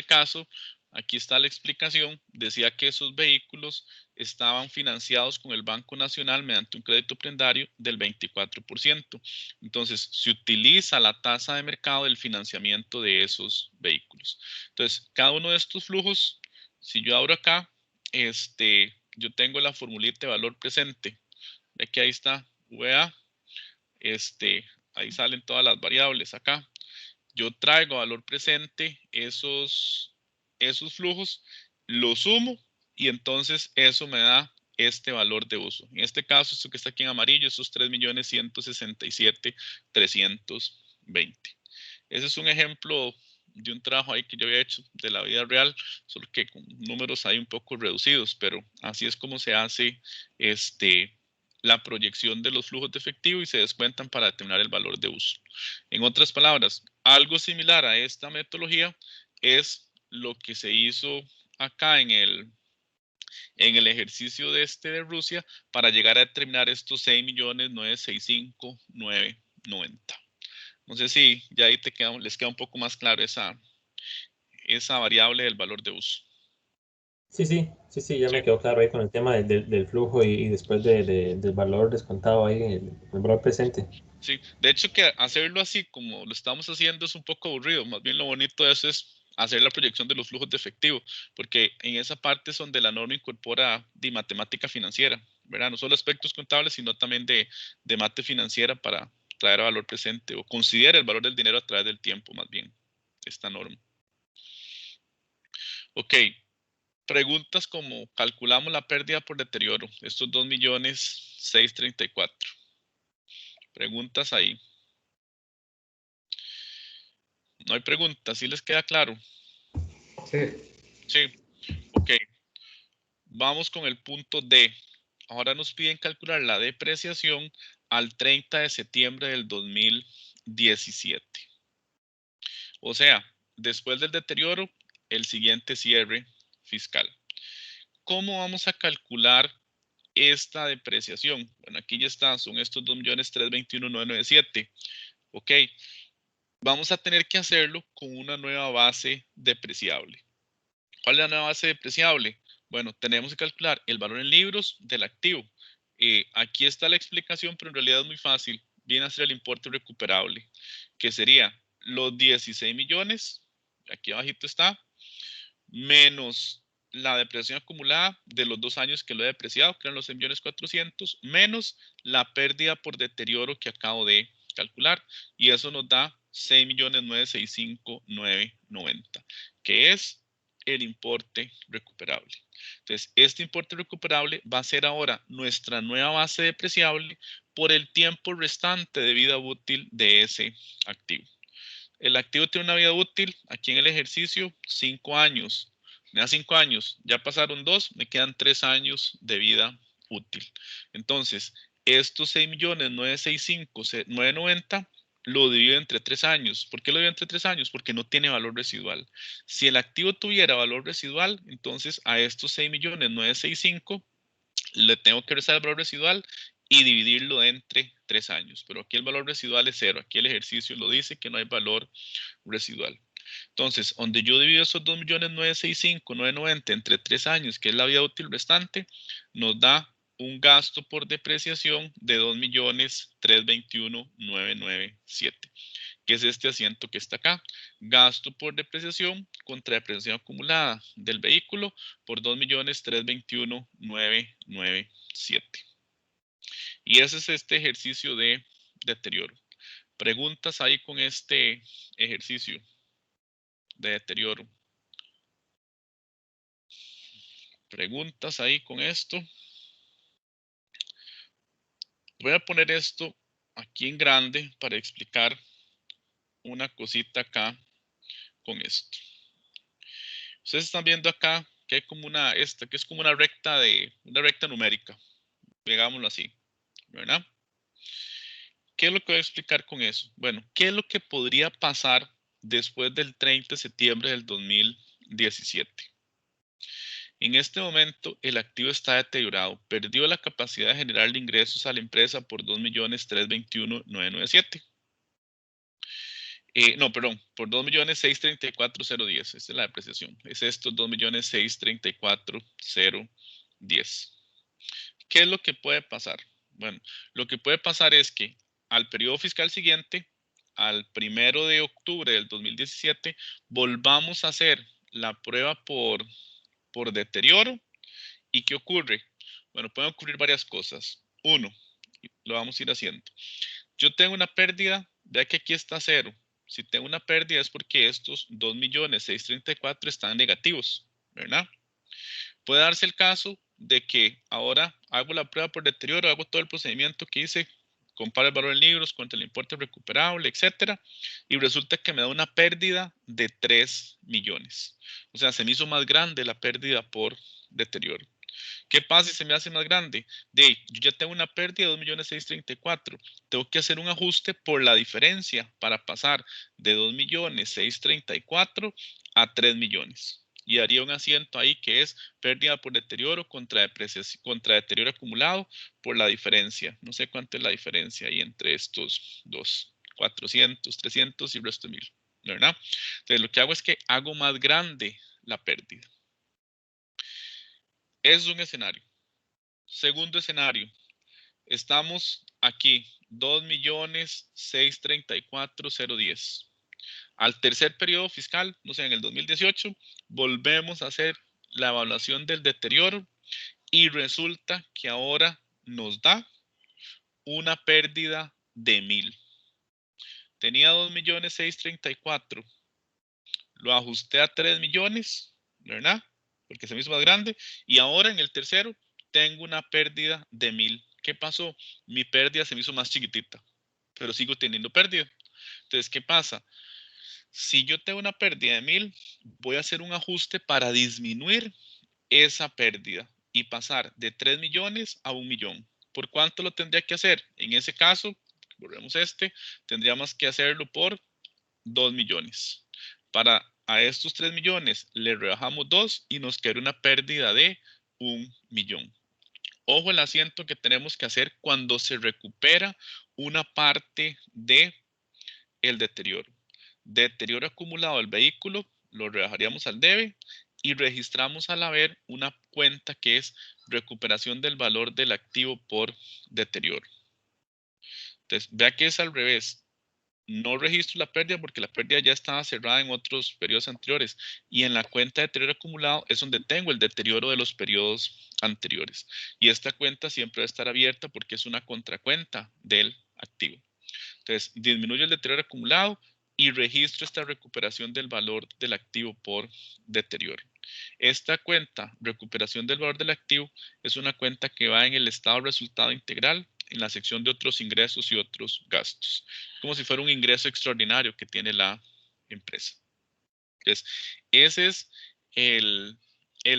caso, aquí está la explicación, decía que esos vehículos estaban financiados con el Banco Nacional mediante un crédito prendario del 24%. Entonces, se utiliza la tasa de mercado del financiamiento de esos vehículos. Entonces, cada uno de estos flujos, si yo abro acá, yo tengo la formulita de valor presente. Ve que ahí está, VA, ahí salen todas las variables acá. Yo traigo valor presente esos flujos, los sumo y entonces eso me da este valor de uso. En este caso, esto que está aquí en amarillo, esos 3.167.320. Ese es un ejemplo de un trabajo ahí que yo había hecho de la vida real, solo que con números ahí un poco reducidos, pero así es como se hace la proyección de los flujos de efectivo y se descuentan para determinar el valor de uso. En otras palabras, algo similar a esta metodología es lo que se hizo acá en el ejercicio de Rusia para llegar a determinar estos 6.965.990. No sé si ya ahí les queda un poco más claro esa variable del valor de uso. Sí, ya me quedó claro ahí con el tema del flujo y después del valor descontado ahí, el valor presente. Sí, de hecho que hacerlo así como lo estamos haciendo es un poco aburrido, más bien lo bonito de eso es hacer la proyección de los flujos de efectivo, porque en esa parte es donde la norma incorpora de matemática financiera, ¿verdad? No solo aspectos contables, sino también de mate financiera para traer a valor presente o considera el valor del dinero a través del tiempo, más bien, esta norma. Ok, preguntas como calculamos la pérdida por deterioro, estos 2.634.000. Preguntas ahí. No hay preguntas, ¿sí les queda claro? Sí. Sí, ok. Vamos con el punto D. Ahora nos piden calcular la depreciación al 30 de septiembre del 2017. O sea, después del deterioro, el siguiente cierre fiscal. ¿Cómo vamos a calcular esta depreciación? Bueno, aquí ya está, son estos 2.321.997. Ok, vamos a tener que hacerlo con una nueva base depreciable. ¿Cuál es la nueva base depreciable? Bueno, tenemos que calcular el valor en libros del activo. Aquí está la explicación, pero en realidad es muy fácil. Viene a ser el importe recuperable, que sería los 16 millones, aquí abajito está, menos la depreciación acumulada de los 2 años que lo he depreciado, que eran los 6.400.000, menos la pérdida por deterioro que acabo de calcular. Y eso nos da 6.965.990, que es el importe recuperable. Entonces, este importe recuperable va a ser ahora nuestra nueva base depreciable por el tiempo restante de vida útil de ese activo. El activo tiene una vida útil, aquí en el ejercicio, 5 años. Me da 5 años, ya pasaron 2, me quedan 3 años de vida útil. Entonces, estos 6.965.990 lo divido entre 3 años. ¿Por qué lo divido entre 3 años? Porque no tiene valor residual. Si el activo tuviera valor residual, entonces a estos 6.965.000 le tengo que restar el valor residual y dividirlo entre 3 años. Pero aquí el valor residual es 0. Aquí el ejercicio lo dice que no hay valor residual. Entonces, donde yo divido esos 2.965.990 entre 3 años, que es la vida útil restante, nos da un gasto por depreciación de 2.321.997, que es este asiento que está acá. Gasto por depreciación contra depreciación acumulada del vehículo por 2.321.997. Y ese es este ejercicio de deterioro. Preguntas ahí con este ejercicio de deterioro. Preguntas ahí con esto. Voy a poner esto aquí en grande para explicar una cosita acá con esto. Ustedes están viendo acá que hay como que es como una recta numérica, digámoslo así, ¿verdad? ¿Qué es lo que voy a explicar con eso? Bueno, ¿qué es lo que podría pasar después del 30 de septiembre del 2017? En este momento, el activo está deteriorado, perdió la capacidad de generarle ingresos a la empresa por 2.321.997. No, perdón, por 2.634.010. Esta es la depreciación. Es esto, 2.634.010. ¿Qué es lo que puede pasar? Bueno, lo que puede pasar es que al periodo fiscal siguiente, al 1 de octubre del 2017, volvamos a hacer la prueba por deterioro. ¿Y qué ocurre? Bueno, pueden ocurrir varias cosas. Uno, lo vamos a ir haciendo. Yo tengo una pérdida, vea que aquí está cero. Si tengo una pérdida es porque estos 2.634.000 están negativos, ¿verdad? Puede darse el caso de que ahora hago la prueba por deterioro, hago todo el procedimiento que hice, comparo el valor en libros contra el importe recuperable, etcétera, y resulta que me da una pérdida de 3 millones. O sea, se me hizo más grande la pérdida por deterioro. ¿Qué pasa si se me hace más grande? Yo ya tengo una pérdida de 2.634.000. Tengo que hacer un ajuste por la diferencia para pasar de 2.634.000 a 3 millones. Y haría un asiento ahí que es pérdida por deterioro contra deterioro acumulado por la diferencia. No sé cuánto es la diferencia ahí entre estos dos. 400, 300 y el resto de 1.000. ¿Verdad? Entonces lo que hago es que hago más grande la pérdida. Es un escenario. Segundo escenario, estamos aquí, 2.634.010. Al tercer periodo fiscal, no sé, en el 2018, volvemos a hacer la evaluación del deterioro y resulta que ahora nos da una pérdida de 1.000. Tenía 2.634.000, lo ajusté a 3 millones, ¿verdad? Porque se me hizo más grande. Y ahora en el tercero tengo una pérdida de 1.000. ¿Qué pasó? Mi pérdida se me hizo más chiquitita, pero sigo teniendo pérdida. Entonces, ¿qué pasa? Si yo tengo una pérdida de 1.000, voy a hacer un ajuste para disminuir esa pérdida y pasar de 3 millones a 1 millón. ¿Por cuánto lo tendría que hacer? En ese caso, volvemos a tendríamos que hacerlo por 2 millones. A estos 3 millones le rebajamos 2 y nos queda una pérdida de 1 millón. Ojo el asiento que tenemos que hacer cuando se recupera una parte de el deterioro. Deterioro acumulado del vehículo, lo rebajaríamos al debe y registramos al haber una cuenta que es recuperación del valor del activo por deterioro. Entonces, vea que es al revés. No registro la pérdida porque la pérdida ya estaba cerrada en otros periodos anteriores y en la cuenta de deterioro acumulado es donde tengo el deterioro de los periodos anteriores. Y esta cuenta siempre va a estar abierta porque es una contracuenta del activo. Entonces, disminuyo el deterioro acumulado y registro esta recuperación del valor del activo por deterioro. Esta cuenta, recuperación del valor del activo, es una cuenta que va en el estado de resultado integral en la sección de otros ingresos y otros gastos, como si fuera un ingreso extraordinario que tiene la empresa. Entonces, ese es el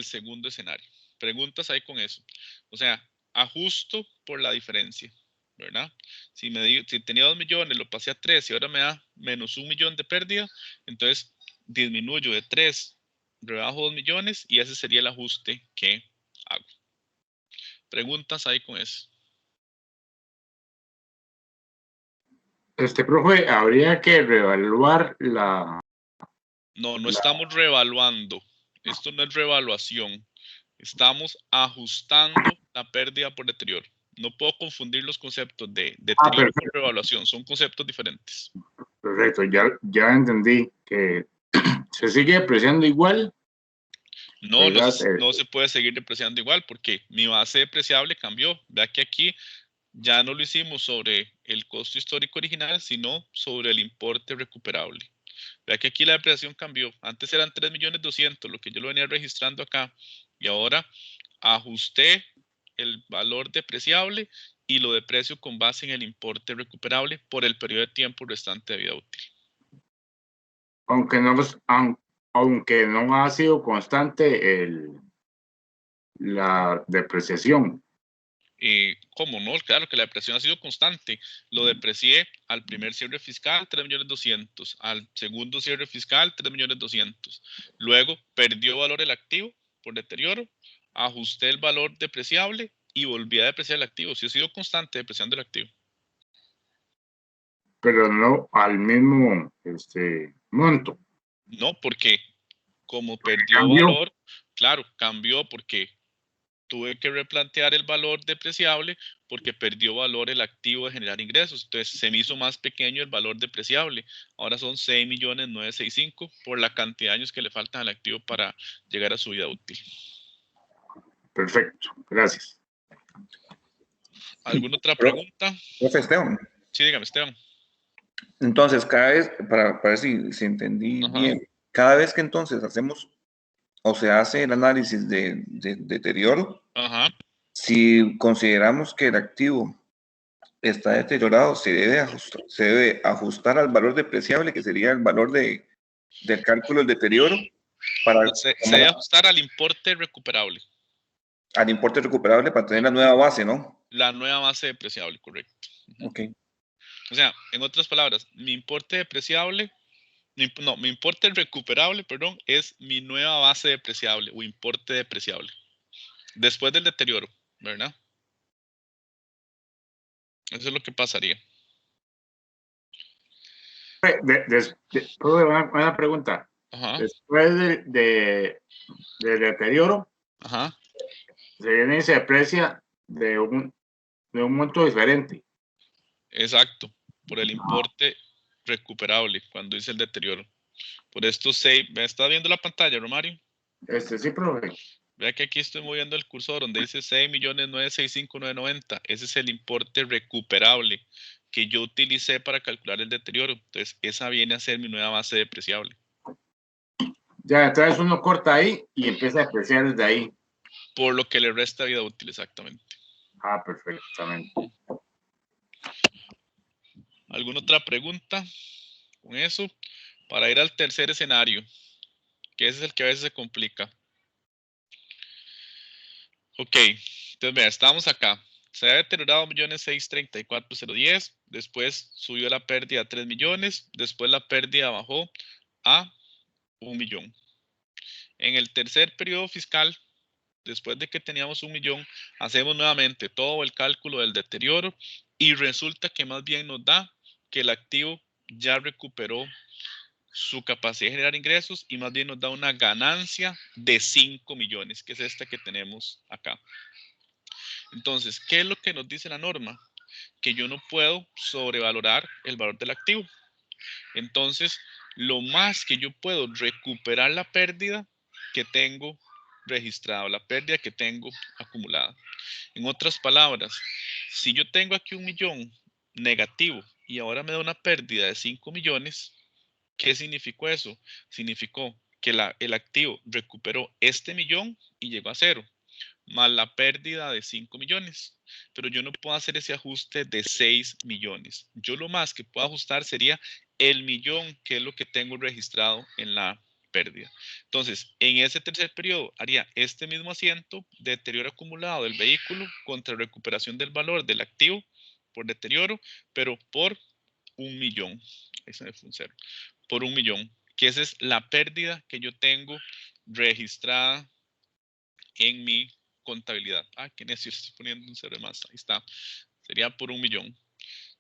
segundo escenario. Preguntas ahí con eso. O sea, ajusto por la diferencia, ¿verdad? Si tenía 2 millones, lo pasé a 3 y ahora me da menos 1 millón de pérdida, entonces disminuyo de 3, rebajo 2 millones y ese sería el ajuste que hago. Preguntas ahí con eso. Profe, habría que reevaluar la... No estamos reevaluando. Esto no es reevaluación. Estamos ajustando la pérdida por deterioro. No puedo confundir los conceptos de deterioro con reevaluación. Son conceptos diferentes. Perfecto, ya entendí que se sigue depreciando igual. No se puede seguir depreciando igual porque mi base depreciable cambió. Vea que aquí ya no lo hicimos sobre el costo histórico original, sino sobre el importe recuperable. Vea que aquí la depreciación cambió. Antes eran 3.200.000, lo que yo lo venía registrando acá. Y ahora ajusté el valor depreciable y lo deprecio con base en el importe recuperable por el periodo de tiempo restante de vida útil. Aunque no ha sido constante la depreciación. ¿Cómo no? Claro que la depreciación ha sido constante. Lo deprecié al primer cierre fiscal, 3.200.000. Al segundo cierre fiscal, 3.200.000. Luego perdió valor el activo por deterioro, ajusté el valor depreciable y volví a depreciar el activo. Sí ha sido constante depreciando el activo. pero no al mismo monto. No, porque como perdió Cambió. valor, claro, cambió porque tuve que replantear el valor depreciable porque perdió valor el activo de generar ingresos. Entonces se me hizo más pequeño el valor depreciable. Ahora son 6.965.000 por la cantidad de años que le faltan al activo para llegar a su vida útil. Perfecto, gracias. ¿Alguna otra pregunta? Profe Esteban, Sí, dígame, Esteban. entonces cada vez, para ver si entendí Ajá. bien, cada vez que entonces hacemos o se hace el análisis de deterioro, Ajá. si consideramos que el activo está deteriorado, se debe ajustar al valor depreciable, que sería el valor del cálculo del deterioro, para Se debe ajustar al importe recuperable. al importe recuperable para tener la nueva base, ¿no? La nueva base depreciable, correcto. Ok. O sea, en otras palabras, mi importe depreciable, mi importe recuperable, perdón, es mi nueva base depreciable o importe depreciable. Después del deterioro, ¿verdad? Eso es lo que pasaría. Una pregunta. Ajá. Después del deterioro, Ajá. se viene y se aprecia de un monto diferente. Exacto. Por el importe recuperable, cuando dice el deterioro. Por estos 6, ¿me está viendo la pantalla, Romario? Sí, profe. Vea que aquí estoy moviendo el cursor donde dice 6.965.990. Ese es el importe recuperable que yo utilicé para calcular el deterioro. Entonces, esa viene a ser mi nueva base depreciable. Ya, entonces uno corta ahí y empieza a apreciar desde ahí. Por lo que le resta vida útil, exactamente. Ah, perfectamente. ¿Alguna otra pregunta con eso? Para ir al tercer escenario, que ese es el que a veces se complica. Ok, entonces vea, estamos acá. Se ha deteriorado 1.634.010, después subió la pérdida a 3 millones, después la pérdida bajó a 1 millón. En el tercer periodo fiscal, después de que teníamos 1 millón, hacemos nuevamente todo el cálculo del deterioro y resulta que más bien nos da que el activo ya recuperó su capacidad de generar ingresos y más bien nos da una ganancia de 5 millones, que es esta que tenemos acá. Entonces, ¿qué es lo que nos dice la norma? Que yo no puedo sobrevalorar el valor del activo. Entonces, lo más que yo puedo recuperar la pérdida que tengo registrada, la pérdida que tengo acumulada. En otras palabras, si yo tengo aquí 1 millón negativo y ahora me da una pérdida de 5 millones, ¿qué significó eso? Significó que el activo recuperó este millón y llegó a cero, más la pérdida de 5 millones. Pero yo no puedo hacer ese ajuste de 6 millones. Yo lo más que puedo ajustar sería el millón, que es lo que tengo registrado en la pérdida. Entonces, en ese tercer periodo haría este mismo asiento de deterioro acumulado del vehículo contra recuperación del valor del activo por deterioro, pero por 1 millón. Ese fue un cero. Por 1 millón, que esa es la pérdida que yo tengo registrada en mi contabilidad. Ah, qué necio, estoy poniendo un cero de más. Ahí está. Sería por 1 millón.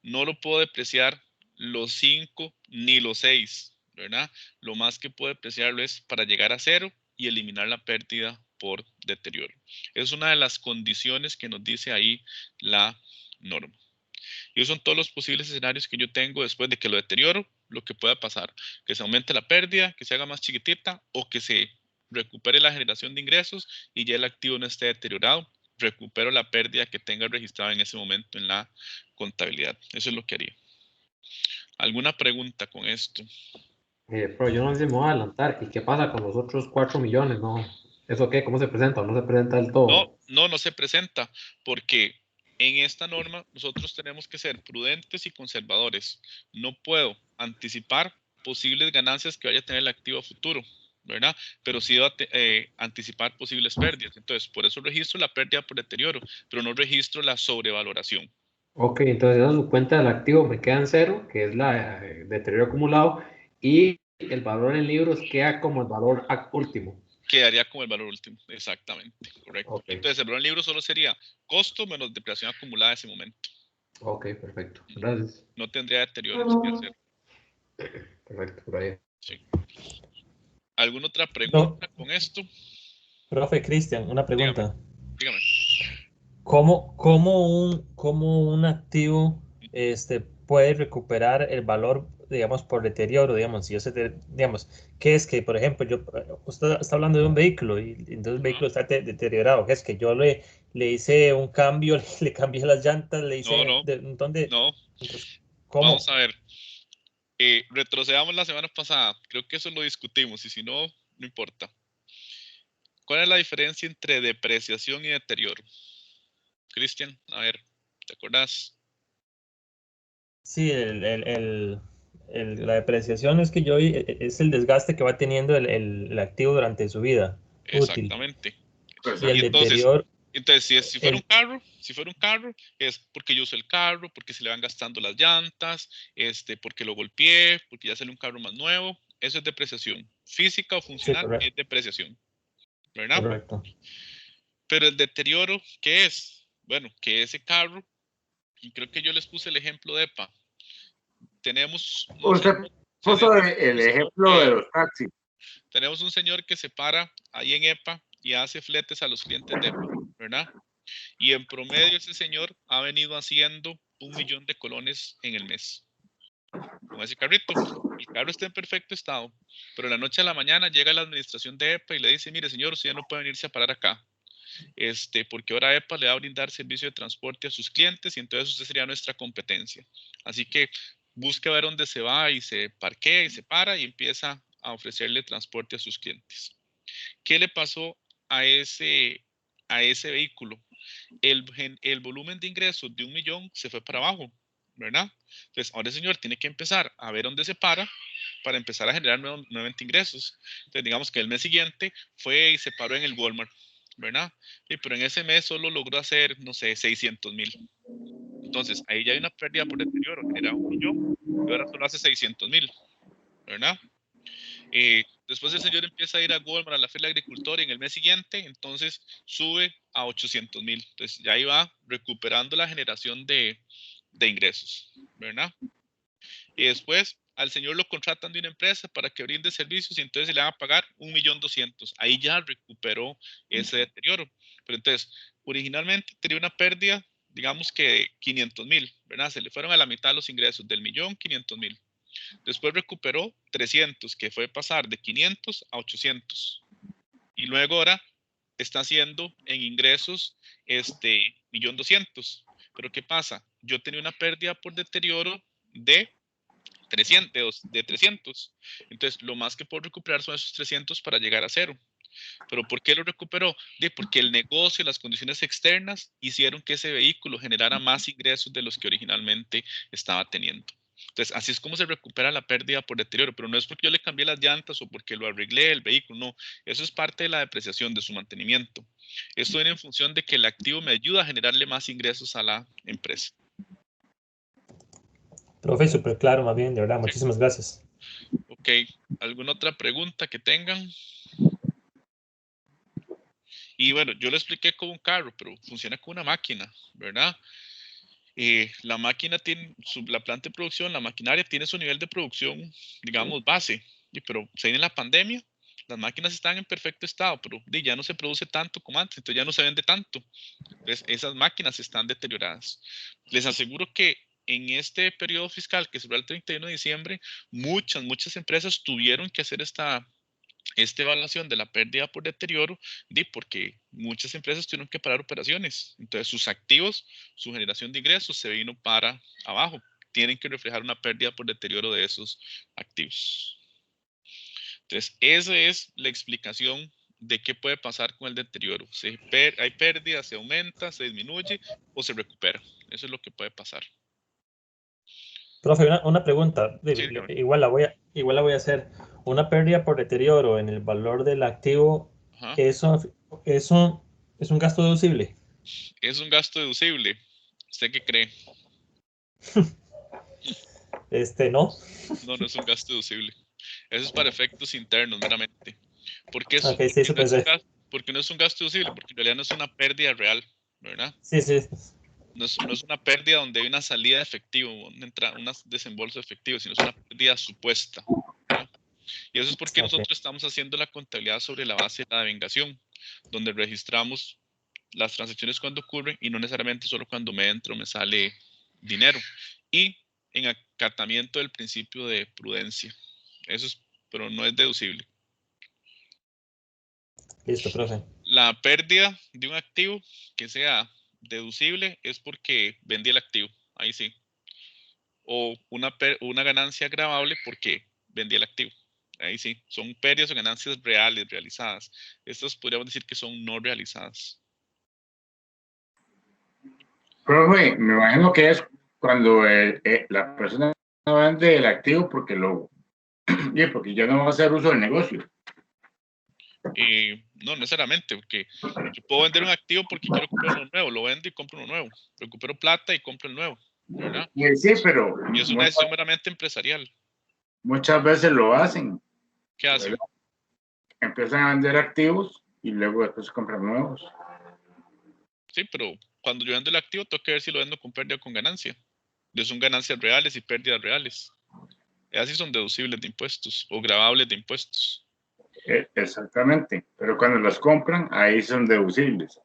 No lo puedo depreciar los 5 ni los 6, ¿verdad? Lo más que puedo depreciarlo es para llegar a cero y eliminar la pérdida por deterioro. Es una de las condiciones que nos dice ahí la norma. Y esos son todos los posibles escenarios que yo tengo después de que lo deterioro, lo que pueda pasar. Que se aumente la pérdida, que se haga más chiquitita o que se recupere la generación de ingresos y ya el activo no esté deteriorado. Recupero la pérdida que tenga registrada en ese momento en la contabilidad. Eso es lo que haría. ¿Alguna pregunta con esto? Pero yo no sé si me voy a adelantar. ¿Y qué pasa con los otros 4 millones? ¿No? ¿Eso qué? ¿Cómo se presenta o no se presenta del todo? No se presenta porque en esta norma nosotros tenemos que ser prudentes y conservadores. No puedo anticipar posibles ganancias que vaya a tener el activo a futuro, ¿verdad? Pero sí debo anticipar posibles pérdidas. Entonces, por eso registro la pérdida por deterioro, pero no registro la sobrevaloración. Ok, entonces en su cuenta del activo me quedan cero, que es la deterioro acumulado, y el valor en libros queda como el valor último. Quedaría como el valor último, exactamente, correcto. Ok. Entonces, el valor en libro solo sería costo menos depreciación acumulada de ese momento. Ok, perfecto. Gracias. No tendría deterioro. Sería cero. Perfecto, por ahí. Sí. ¿Alguna otra No, pregunta con esto? profe Cristian, una pregunta. Dígame. ¿Cómo un activo puede recuperar el valor, digamos, por deterioro? Digamos, si yo digamos, ¿qué es que, por ejemplo, usted está hablando de un vehículo y entonces el vehículo está deteriorado? ¿Qué es que yo le hice un cambio, le cambié las llantas, le No, hice un montón de... no. Entonces, Vamos ¿cómo? a ver. Retrocedamos la semana pasada. Creo que eso lo discutimos y si no, no importa. ¿Cuál es la diferencia entre depreciación y deterioro? Cristian, a ver, ¿te acordás? Sí, la depreciación es que es el desgaste que va teniendo el activo durante su vida útil. Exactamente. Pues, Y el Y entonces, deterioro, si fuera un carro, es porque yo uso el carro, porque se le van gastando las llantas, porque lo golpeé, porque ya sale un carro más nuevo. Eso es depreciación. Física o sí, funcional correcto, es depreciación, ¿verdad? correcto. Pero el deterioro, ¿qué es? Bueno, que ese carro, y creo que yo les puse el ejemplo de EPA. Tenemos un usted señor, puso tenemos el un señor ejemplo de los taxis. tenemos un señor que se para ahí en EPA y hace fletes a los clientes de EPA, ¿verdad? Y en promedio ese señor ha venido haciendo 1 millón de colones en el mes con ese carrito. El carro está en perfecto estado, pero de la noche a la mañana llega la administración de EPA y le dice, mire señor, usted ya no puede venirse a parar acá, porque ahora EPA le va a brindar servicio de transporte a sus clientes y entonces usted sería nuestra competencia. Así que busque ver dónde se va y se parquea y se para y empieza a ofrecerle transporte a sus clientes. ¿Qué le pasó a ese vehículo? El volumen de ingresos de 1 millón se fue para abajo, ¿verdad? Entonces, ahora el señor tiene que empezar a ver dónde se para empezar a generar nuevamente ingresos. Entonces, digamos que el mes siguiente fue y se paró en el Walmart, ¿verdad? Pero en ese mes solo logró hacer, no sé, 600,000. Entonces, ahí ya hay una pérdida por deterioro, generaba 1 millón y ahora solo hace 600,000, ¿verdad? Después el señor empieza a ir a Walmart, a la Feria del Agricultor, y en el mes siguiente, entonces sube a 800,000. Entonces ya ahí va recuperando la generación de ingresos, ¿verdad? Y después al señor lo contratan de una empresa para que brinde servicios y entonces se le van a pagar 1,200,000. Ahí ya recuperó ese deterioro. Pero entonces, originalmente tenía una pérdida, digamos que de 500,000, ¿verdad? Se le fueron a la mitad los ingresos del 1,500,000. Después recuperó 300, que fue pasar de 500 a 800. Y luego ahora está haciendo en ingresos 1,200,000. Pero ¿qué pasa? Yo tenía una pérdida por deterioro de 300. Entonces, lo más que puedo recuperar son esos 300 para llegar a cero. ¿Pero por qué lo recuperó? Porque el negocio y las condiciones externas hicieron que ese vehículo generara más ingresos de los que originalmente estaba teniendo. Entonces, así es como se recupera la pérdida por deterioro, pero no es porque yo le cambié las llantas o porque lo arreglé el vehículo, no. Eso es parte de la depreciación, de su mantenimiento. Esto viene en función de que el activo me ayuda a generarle más ingresos a la empresa. Profe, súper claro, más bien, de verdad, Sí. muchísimas gracias. Ok, ¿alguna otra pregunta que tengan? Y bueno, yo lo expliqué con un carro, pero funciona con una máquina, ¿verdad? La máquina tiene, la planta de producción, la maquinaria tiene su nivel de producción, digamos, base, pero se viene la pandemia, las máquinas están en perfecto estado, pero ya no se produce tanto como antes, entonces ya no se vende tanto. Entonces, esas máquinas están deterioradas. Les aseguro que en este periodo fiscal que cerró el 31 de diciembre, muchas empresas tuvieron que hacer esta evaluación de la pérdida por deterioro, porque muchas empresas tuvieron que parar operaciones. Entonces, sus activos, su generación de ingresos se vino para abajo. Tienen que reflejar una pérdida por deterioro de esos activos. Entonces, esa es la explicación de qué puede pasar con el deterioro. Hay pérdida, se aumenta, se disminuye o se recupera. Eso es lo que puede pasar. Profe, una pregunta, Sí, igual la voy a hacer. Una pérdida por deterioro en el valor del activo, ajá. eso es un gasto deducible. Es un gasto deducible. ¿Usted qué cree? No. No, no es un gasto deducible. Eso es para efectos internos meramente. Porque, Ok, sí, eso pensé. porque no es un gasto deducible, porque en realidad no es una pérdida real, ¿verdad? Sí, sí. No es una pérdida donde hay una salida de efectivo, un desembolso de efectivo, sino es una pérdida supuesta, ¿no? Y eso es porque nosotros estamos haciendo la contabilidad sobre la base de la devengación, donde registramos las transacciones cuando ocurren y no necesariamente solo cuando me entra o me sale dinero. Y en acatamiento del principio de prudencia. Eso es, pero no es deducible. Listo, profe. La pérdida de un activo que sea deducible es porque vendí el activo. Ahí sí. O una ganancia agravable porque vendí el activo. Ahí sí. Son pérdidas o ganancias reales, realizadas. Estas podríamos decir que son no realizadas. Profe, me imagino que es cuando la persona vende el activo porque porque ya no va a hacer uso del negocio. No necesariamente, porque yo puedo vender un activo porque quiero comprar uno nuevo, lo vendo y compro uno nuevo, recupero plata y compro el nuevo, ¿verdad? Sí, pero Y es una decisión meramente empresarial. muchas veces lo hacen. ¿Qué hacen? ¿Verdad? Empiezan a vender activos y luego después compran nuevos. Sí, pero cuando yo vendo el activo, tengo que ver si lo vendo con pérdida o con ganancia. Son ganancias reales y pérdidas reales. Así son deducibles de impuestos o gravables de impuestos. Exactamente, pero cuando los compran, ahí son deducibles.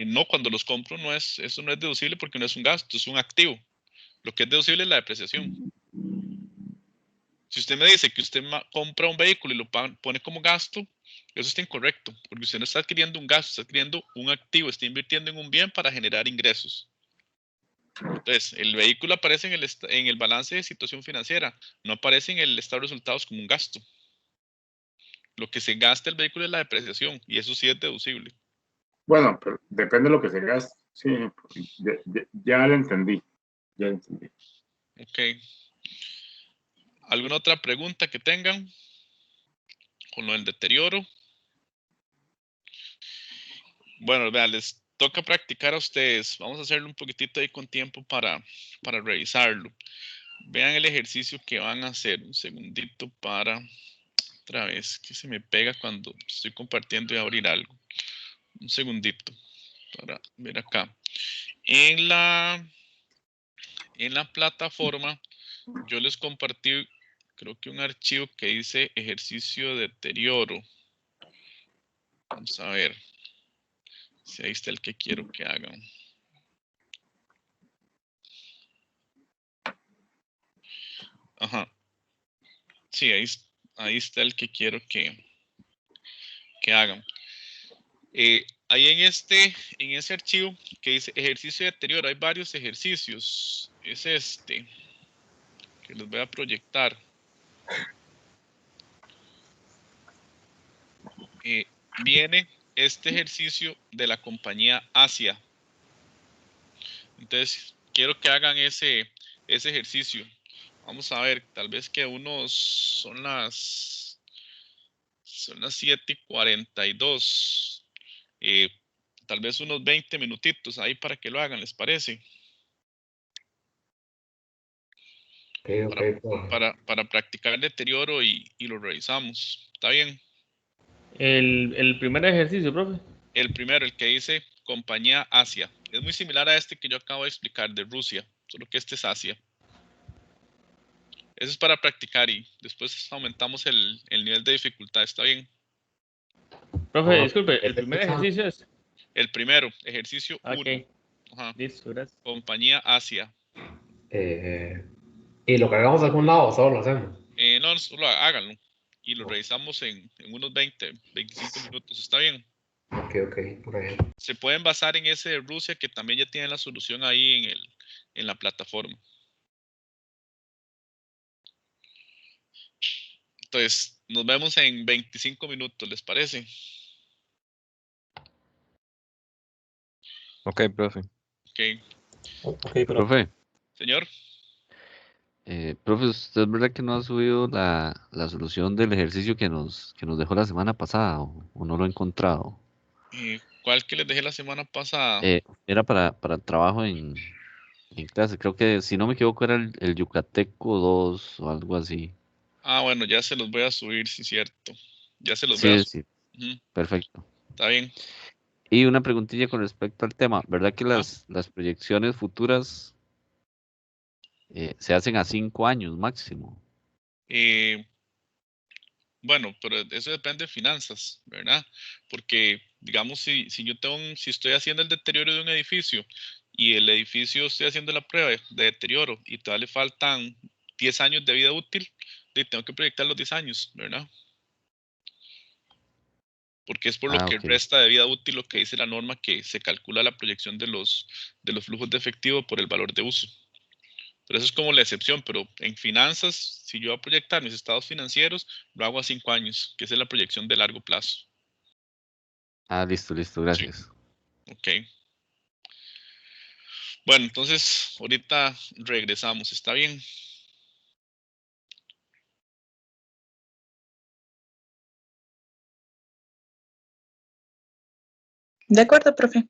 No, cuando los compro eso no es deducible porque no es un gasto, es un activo. Lo que es deducible es la depreciación. Si usted me dice que usted compra un vehículo y lo pone como gasto, eso está incorrecto, porque usted no está adquiriendo un gasto, está adquiriendo un activo, está invirtiendo en un bien para generar ingresos. Entonces, el vehículo aparece en el balance de situación financiera, no aparece en el estado de resultados como un gasto. Lo que se gasta el vehículo es la depreciación, y eso sí es deducible. Bueno, pero depende de lo que se gaste. Sí, ya lo entendí. Ya entendí. Ok. ¿Alguna otra pregunta que tengan con lo del deterioro? Bueno, vean, les toca practicar a ustedes. Vamos a hacerlo un poquitito ahí con tiempo para revisarlo. Vean el ejercicio que van a hacer. Un segundito para otra vez que se me pega cuando estoy compartiendo y abrir algo. Un segundito para ver acá. En la plataforma yo les compartí, creo que un archivo que dice ejercicio de deterioro. Vamos a ver si ahí está el que quiero que hagan. Ajá. Sí, ahí está el que quiero que hagan. Ahí en ese archivo que dice ejercicio de deterioro, hay varios ejercicios. Es este que les voy a proyectar. Viene este ejercicio de la compañía Asia. Entonces, quiero que hagan ese ejercicio. Vamos a ver, tal vez que son las 7:42. Tal vez unos 20 minutitos ahí para que lo hagan, ¿les parece? Para practicar el deterioro y lo revisamos. ¿Está bien? El primer ejercicio, profe. El primero, el que dice compañía Asia. Es muy similar a este que yo acabo de explicar de Rusia, solo que este es Asia. Eso es para practicar y después aumentamos el nivel de dificultad. ¿Está bien? Profe, disculpe, ¿el primer ejercicio es? El primero, ejercicio 1. Ok. Listo, gracias. Compañía Asia. ¿Y lo cargamos a algún lado o solo lo hacemos? No, solo háganlo. Y lo revisamos en unos 20, 25 minutos. ¿Está bien? Ok. Se pueden basar en ese de Rusia que también ya tiene la solución ahí en la plataforma. Entonces, nos vemos en 25 minutos, ¿les parece? Ok, profe. Ok, profe. Señor. Profe, ¿usted es verdad que no ha subido la solución del ejercicio que nos dejó la semana pasada o no lo ha encontrado? ¿Cuál que les dejé la semana pasada? Era para trabajo en clase. Creo que, si no me equivoco, era el Yucateco 2 o algo así. Ah, bueno, ya se los voy a subir, sí, cierto. Ya se los voy a subir. Sí. Perfecto. Está bien. Y una preguntilla con respecto al tema, ¿verdad que Ah, las proyecciones futuras se hacen a 5 años máximo? eh, bueno, pero eso depende de finanzas, ¿verdad? Porque, digamos, si estoy haciendo el deterioro de un edificio y el edificio estoy haciendo la prueba de deterioro y todavía le faltan 10 años de vida útil, tengo que proyectar los 10 años, ¿verdad? Porque es por lo Ah, que ok. resta de vida útil lo que dice la norma que se calcula la proyección de los flujos de efectivo por el valor de uso. Pero eso es como la excepción, pero en finanzas, si yo voy a proyectar mis estados financieros, lo hago a 5 años, que esa es la proyección de largo plazo. Ah, listo, listo, Sí, gracias. ok. Bueno, entonces ahorita regresamos, ¿está bien? De acuerdo, profe.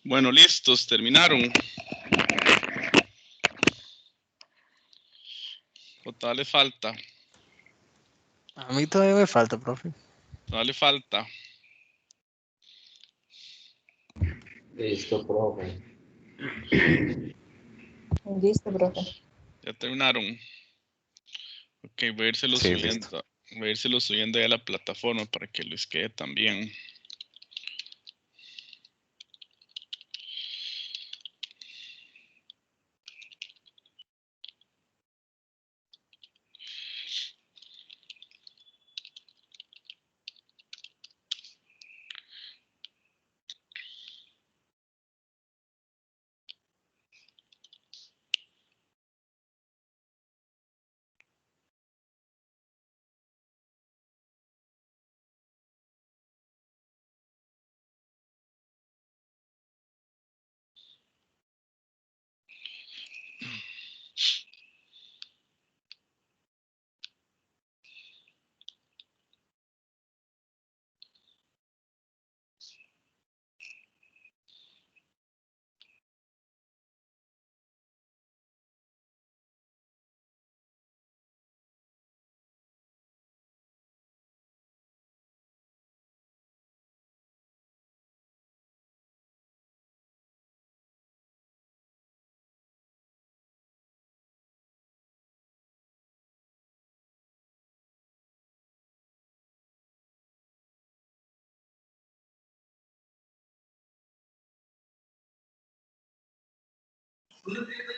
Bueno, listos, terminaron. ¿O todavía le falta? A mí todavía me falta, profe. Todavía le falta. Listo, profe. Listo, profe. Ya terminaron. Ok, voy a írselo Sí, subiendo. listo. Voy a írselo subiendo ahí a la plataforma para que les quede también.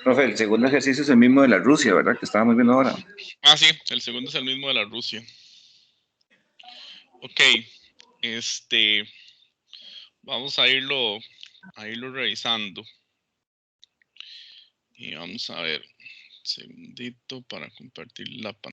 Profe, el segundo ejercicio es el mismo de la Rusia, ¿verdad? Que estábamos viendo ahora. Ah, sí, el segundo es el mismo de la Rusia. Ok, vamos a irlo revisando. Y vamos a ver, segundito para compartir la pantalla.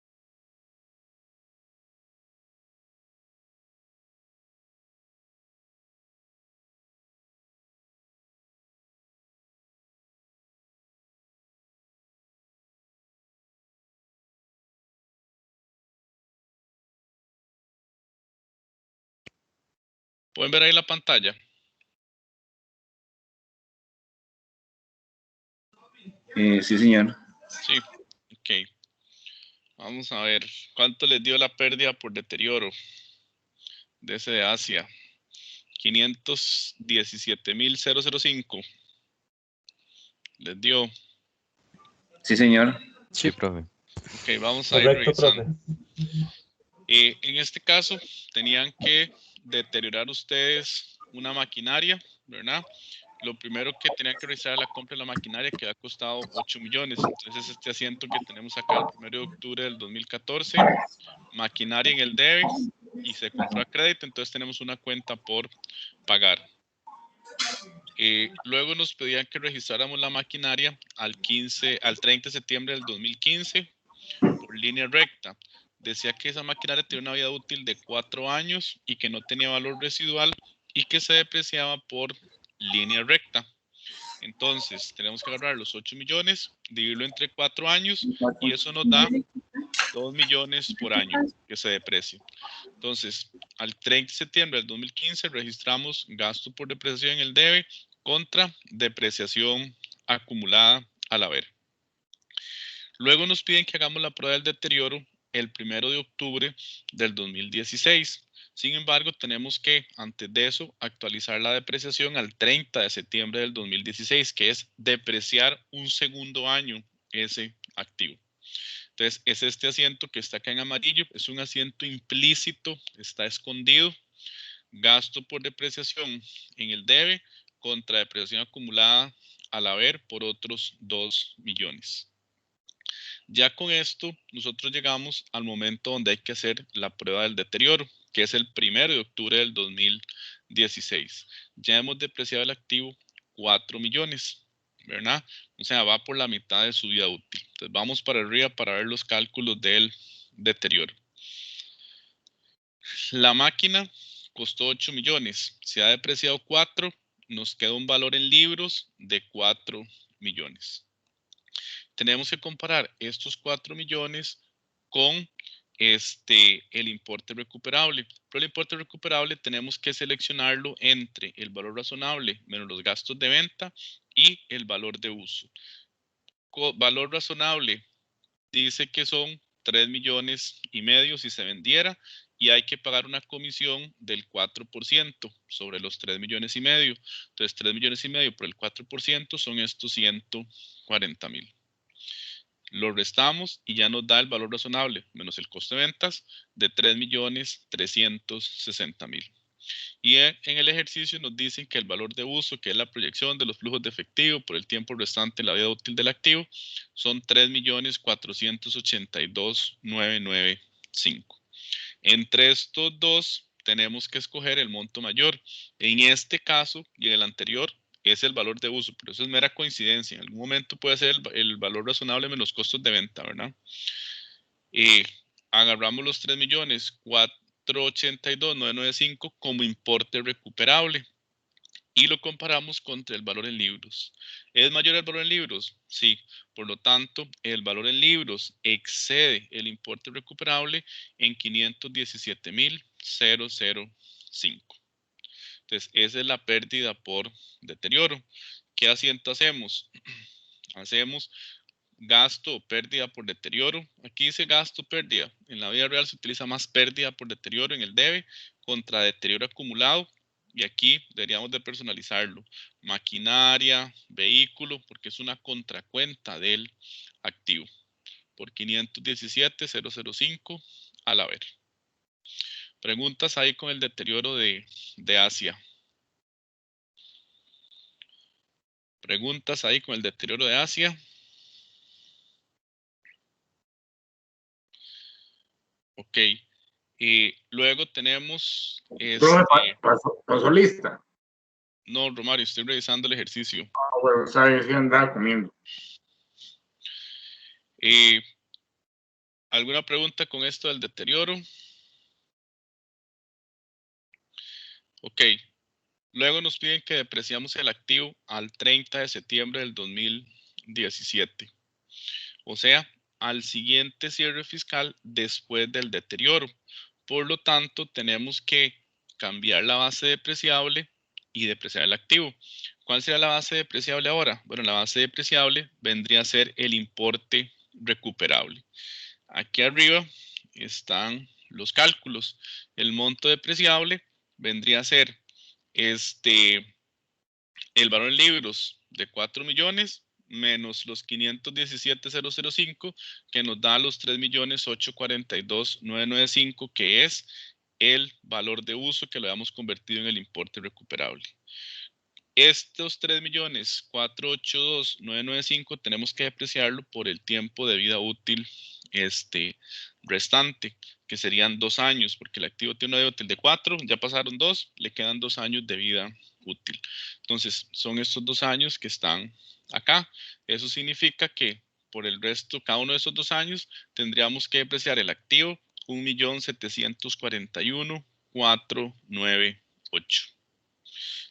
¿Pueden ver ahí la pantalla? Sí, señor. Sí, ok. Vamos a ver, ¿cuánto les dio la pérdida por deterioro de ese de Asia? 517,005. Les dio. Sí, señor. Sí, profe. Ok, vamos a ir Correcto, revisando. profe. En este caso, tenían que deteriorar ustedes una maquinaria, ¿verdad? Lo primero que tenían que realizar es la compra de la maquinaria, que ha costado 8 millones. Entonces, este asiento que tenemos acá el 1 de octubre del 2014, maquinaria en el debe y se compró a crédito, entonces tenemos una cuenta por pagar. Luego nos pedían que registráramos la maquinaria al 30 de septiembre del 2015 por línea recta. Decía que esa maquinaria tenía una vida útil de 4 años y que no tenía valor residual y que se depreciaba por línea recta. Entonces, tenemos que agarrar los 8 millones, dividirlo entre 4 años y eso nos da 2 millones por año que se deprecia. Entonces, al 30 de septiembre del 2015 registramos gasto por depreciación en el debe contra depreciación acumulada al haber. Luego nos piden que hagamos la prueba del deterioro el 1 de octubre del 2016. Sin embargo, tenemos que, antes de eso, actualizar la depreciación al 30 de septiembre del 2016, que es depreciar un segundo año ese activo. Entonces, es este asiento que está acá en amarillo, es un asiento implícito, está escondido, gasto por depreciación en el debe contra depreciación acumulada al haber por otros 2 millones. Ya con esto, nosotros llegamos al momento donde hay que hacer la prueba del deterioro, que es el 1 de octubre del 2016. Ya hemos depreciado el activo 4 millones, ¿verdad? O sea, va por la mitad de su vida útil. Entonces vamos para arriba para ver los cálculos del deterioro. La máquina costó 8 millones, se ha depreciado 4, nos queda un valor en libros de 4 millones. Tenemos que comparar estos 4 millones con el importe recuperable. Pero el importe recuperable tenemos que seleccionarlo entre el valor razonable menos los gastos de venta y el valor de uso. Valor razonable dice que son 3,5 millones si se vendiera, y hay que pagar una comisión del 4% sobre los 3,5 millones. Entonces 3,5 millones por el 4% son estos 140,000. Lo restamos y ya nos da el valor razonable menos el costo de ventas de 3,360,000. Y en el ejercicio nos dicen que el valor de uso, que es la proyección de los flujos de efectivo por el tiempo restante de la vida útil del activo, son 3,482,995. Entre estos dos tenemos que escoger el monto mayor. En este caso y en el anterior es el valor de uso, pero eso es mera coincidencia. En algún momento puede ser el valor razonable menos los costos de venta, ¿verdad? Agarramos los 3,482,995 como importe recuperable y lo comparamos contra el valor en libros. ¿Es mayor el valor en libros? Sí. Por lo tanto, el valor en libros excede el importe recuperable en 517,005. Entonces, esa es la pérdida por deterioro. ¿Qué asiento hacemos? Hacemos gasto o pérdida por deterioro. Aquí dice gasto, pérdida. En la vida real se utiliza más pérdida por deterioro en el debe contra deterioro acumulado. Y aquí deberíamos de personalizarlo. Maquinaria, vehículo, porque es una contracuenta del activo. Por 517,005 al haber. Preguntas ahí con el deterioro de Asia. Preguntas ahí con el deterioro de Asia. Ok. Y luego tenemos pasó lista. No, Romario, estoy revisando el ejercicio. Bueno, sabes si andaba comiendo. ¿Alguna pregunta con esto del deterioro? Ok. Luego nos piden que depreciamos el activo al 30 de septiembre del 2017. O sea, al siguiente cierre fiscal después del deterioro. Por lo tanto, tenemos que cambiar la base depreciable y depreciar el activo. ¿Cuál será la base depreciable ahora? Bueno, la base depreciable vendría a ser el importe recuperable. Aquí arriba están los cálculos. El monto depreciable vendría a ser el valor en libros de 4 millones menos los 517,005 que nos da los 3,842,995, que es el valor de uso que lo habíamos convertido en el importe recuperable. Estos 3,482,995 tenemos que depreciarlo por el tiempo de vida útil restante, que serían 2 años, porque el activo tiene una vida útil de 4, ya pasaron 2, le quedan 2 años de vida útil. Entonces, son estos 2 años que están acá. Eso significa que por el resto, cada uno de esos 2 años, tendríamos que depreciar el activo 1,741,498.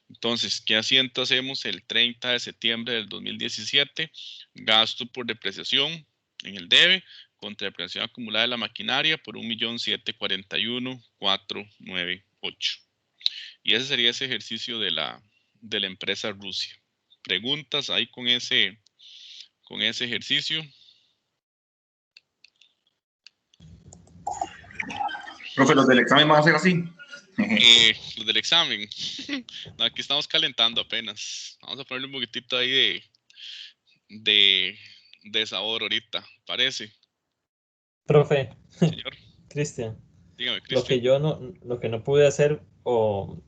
Entonces, ¿qué asiento hacemos el 30 de septiembre del 2017? Gasto por depreciación en el debe contra depreciación acumulada de la maquinaria por 1,741,498. Y ese sería ese ejercicio de la empresa Rusia. ¿Preguntas ahí con ese ejercicio? Profe, los del examen van a ser así. Los del examen. No, aquí estamos calentando apenas. Vamos a ponerle un poquitito ahí de sabor ahorita, parece. Profe, Señor, Cristian, dígame, lo que Cristian. lo que no pude hacer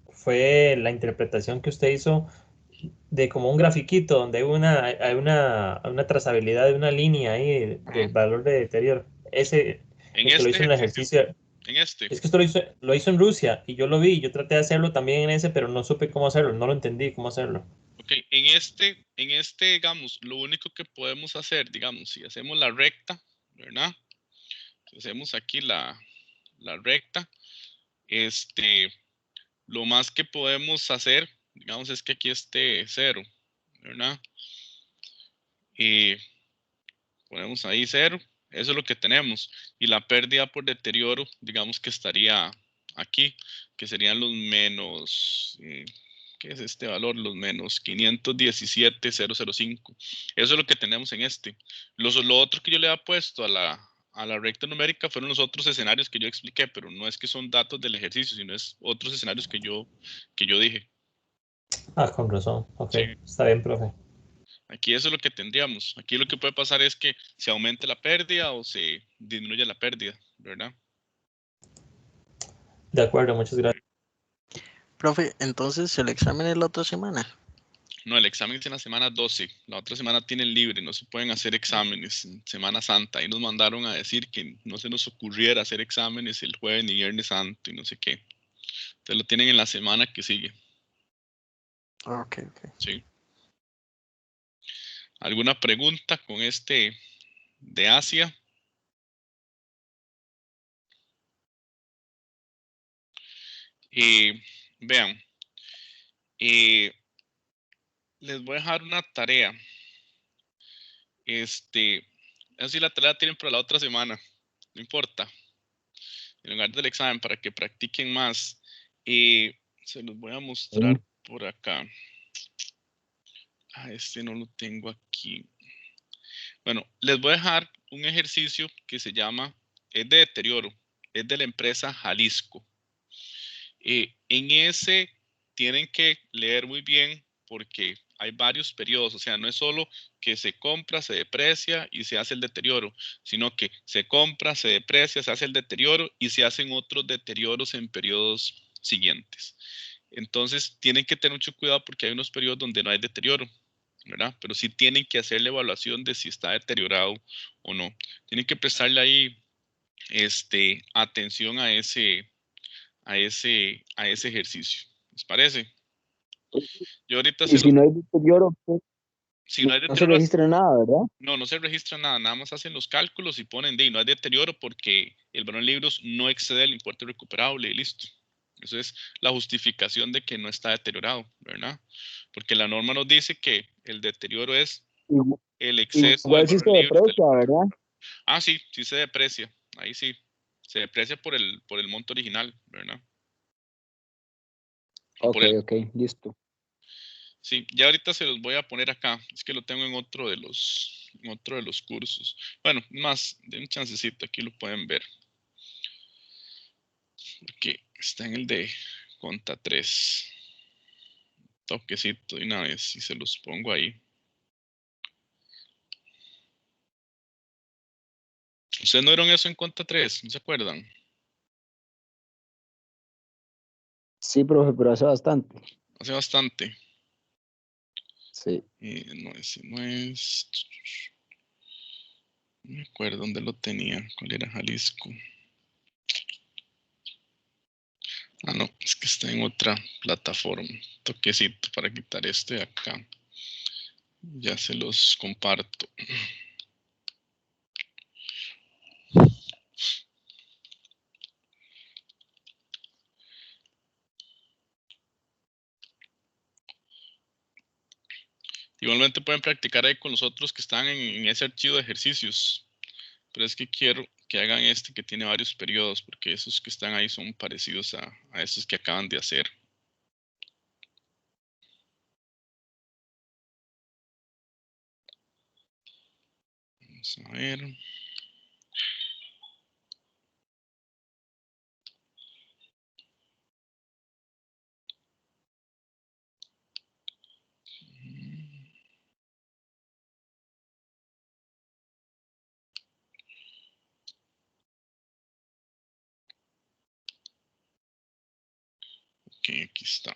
fue la interpretación que usted hizo de como un grafiquito donde hay una trazabilidad de una línea ahí del valor de deterioro. Ese, En el que lo este hizo en el ejercicio, ejercicio, en este. es que esto lo hizo en Rusia y yo lo vi, yo traté de hacerlo también en ese, pero no supe cómo hacerlo, no lo entendí cómo hacerlo. Ok, en este, digamos, lo único que podemos hacer, digamos, si hacemos la recta, ¿verdad? Si hacemos aquí la recta, lo más que podemos hacer, digamos, es que aquí esté 0, ¿verdad? Y ponemos ahí 0. Eso es lo que tenemos. Y la pérdida por deterioro, digamos que estaría aquí, que serían los menos, ¿qué es este valor? Los menos 517,005. Eso es lo que tenemos en este. Lo otro que yo le había puesto a la recta numérica fueron los otros escenarios que yo expliqué, pero no es que son datos del ejercicio, sino es otros escenarios que yo dije. Ah, con razón. Ok, Sí. está bien, profe. Aquí eso es lo que tendríamos. Aquí lo que puede pasar es que se aumente la pérdida o se disminuya la pérdida, ¿verdad? De acuerdo, muchas gracias. Profe, entonces el examen es la otra semana. No, el examen es en la semana 12. La otra semana tienen libre, no se pueden hacer exámenes en Semana Santa. Ahí nos mandaron a decir que no se nos ocurriera hacer exámenes el jueves ni viernes santo y no sé qué. Entonces lo tienen en la semana que sigue. Ok. Sí. ¿Alguna pregunta con este de Asia? Vean, les voy a dejar una tarea. Así la tarea la tienen para la otra semana, no importa. En lugar del examen, para que practiquen más. Se los voy a mostrar por acá. Este no lo tengo aquí. Bueno, les voy a dejar un ejercicio que se llama, es de deterioro, es de la empresa Jalisco. En ese tienen que leer muy bien porque hay varios periodos, o sea, no es solo que se compra, se deprecia y se hace el deterioro, sino que se compra, se deprecia, se hace el deterioro y se hacen otros deterioros en periodos siguientes. Entonces, tienen que tener mucho cuidado porque hay unos periodos donde no hay deterioro, ¿verdad? Pero sí tienen que hacer la evaluación de si está deteriorado o no. Tienen que prestarle ahí atención a ese ejercicio. ¿Les parece? Yo ahorita Y si no hay deterioro, pues, si no hay no se deterioro, registra nada, ¿verdad? no se registra nada, nada más hacen los cálculos y ponen no hay deterioro porque el valor en libros no excede el importe recuperable y listo. Eso es la justificación de que no está deteriorado, ¿verdad? Porque la norma nos dice que el deterioro es el exceso del Igual si valor se en libros. deprecia, ¿verdad? Ah, sí se deprecia. Ahí sí. Se deprecia por el monto original, ¿verdad? Ok, listo. Sí, ya ahorita se los voy a poner acá. Es que lo tengo en otro de los cursos. Bueno, más de un chancecito, aquí lo pueden ver. Aquí está en el de Conta 3. Toquecito de una vez y se los pongo ahí. ¿Ustedes no vieron eso en Conta 3? ¿No se acuerdan? Sí, profe, pero hace bastante. Hace bastante. Sí. No, ese no es. No me acuerdo dónde lo tenía. ¿Cuál era Jalisco? Ah, no, es que está en otra plataforma. Toquecito para quitar este de acá. Ya se los comparto. Igualmente pueden practicar ahí con los otros que están en ese archivo de ejercicios. Pero es que quiero que hagan este que tiene varios periodos, porque esos que están ahí son parecidos a esos que acaban de hacer. Vamos a ver. Ok, aquí está.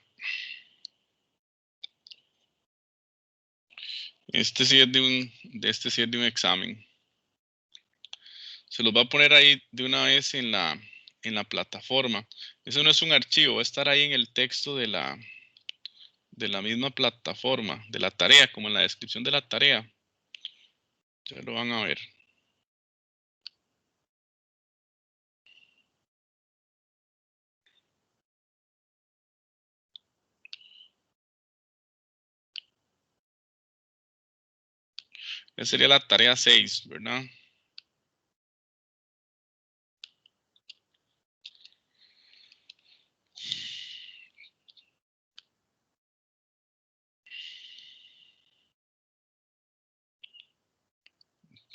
Este sí es de un examen. Se los va a poner ahí de una vez en la plataforma. Eso no es un archivo, va a estar ahí en el texto de la misma plataforma, de la tarea, como en la descripción de la tarea. Ya lo van a ver. Esa sería la tarea 6, ¿verdad?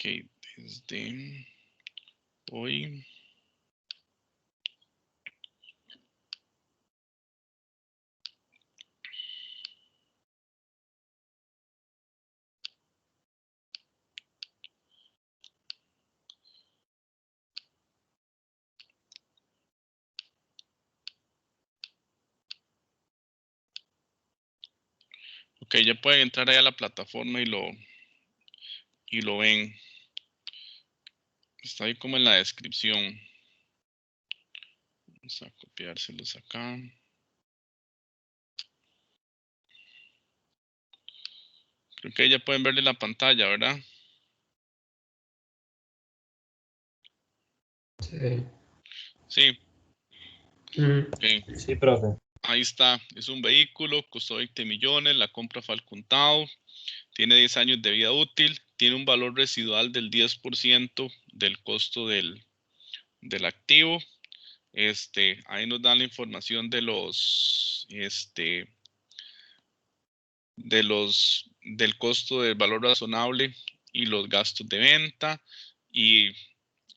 Ok, desde hoy. Ok, ya pueden entrar ahí a la plataforma y lo ven. Está ahí como en la descripción. Vamos a copiárselos acá. Creo que ya pueden verle la pantalla, ¿verdad? Sí. Sí. Okay. Sí, profe. Ahí está. Es un vehículo, costó 20 millones, la compra fue al contado, tiene 10 años de vida útil, tiene un valor residual del 10% del costo del activo. Ahí nos dan la información del costo del valor razonable y los gastos de venta y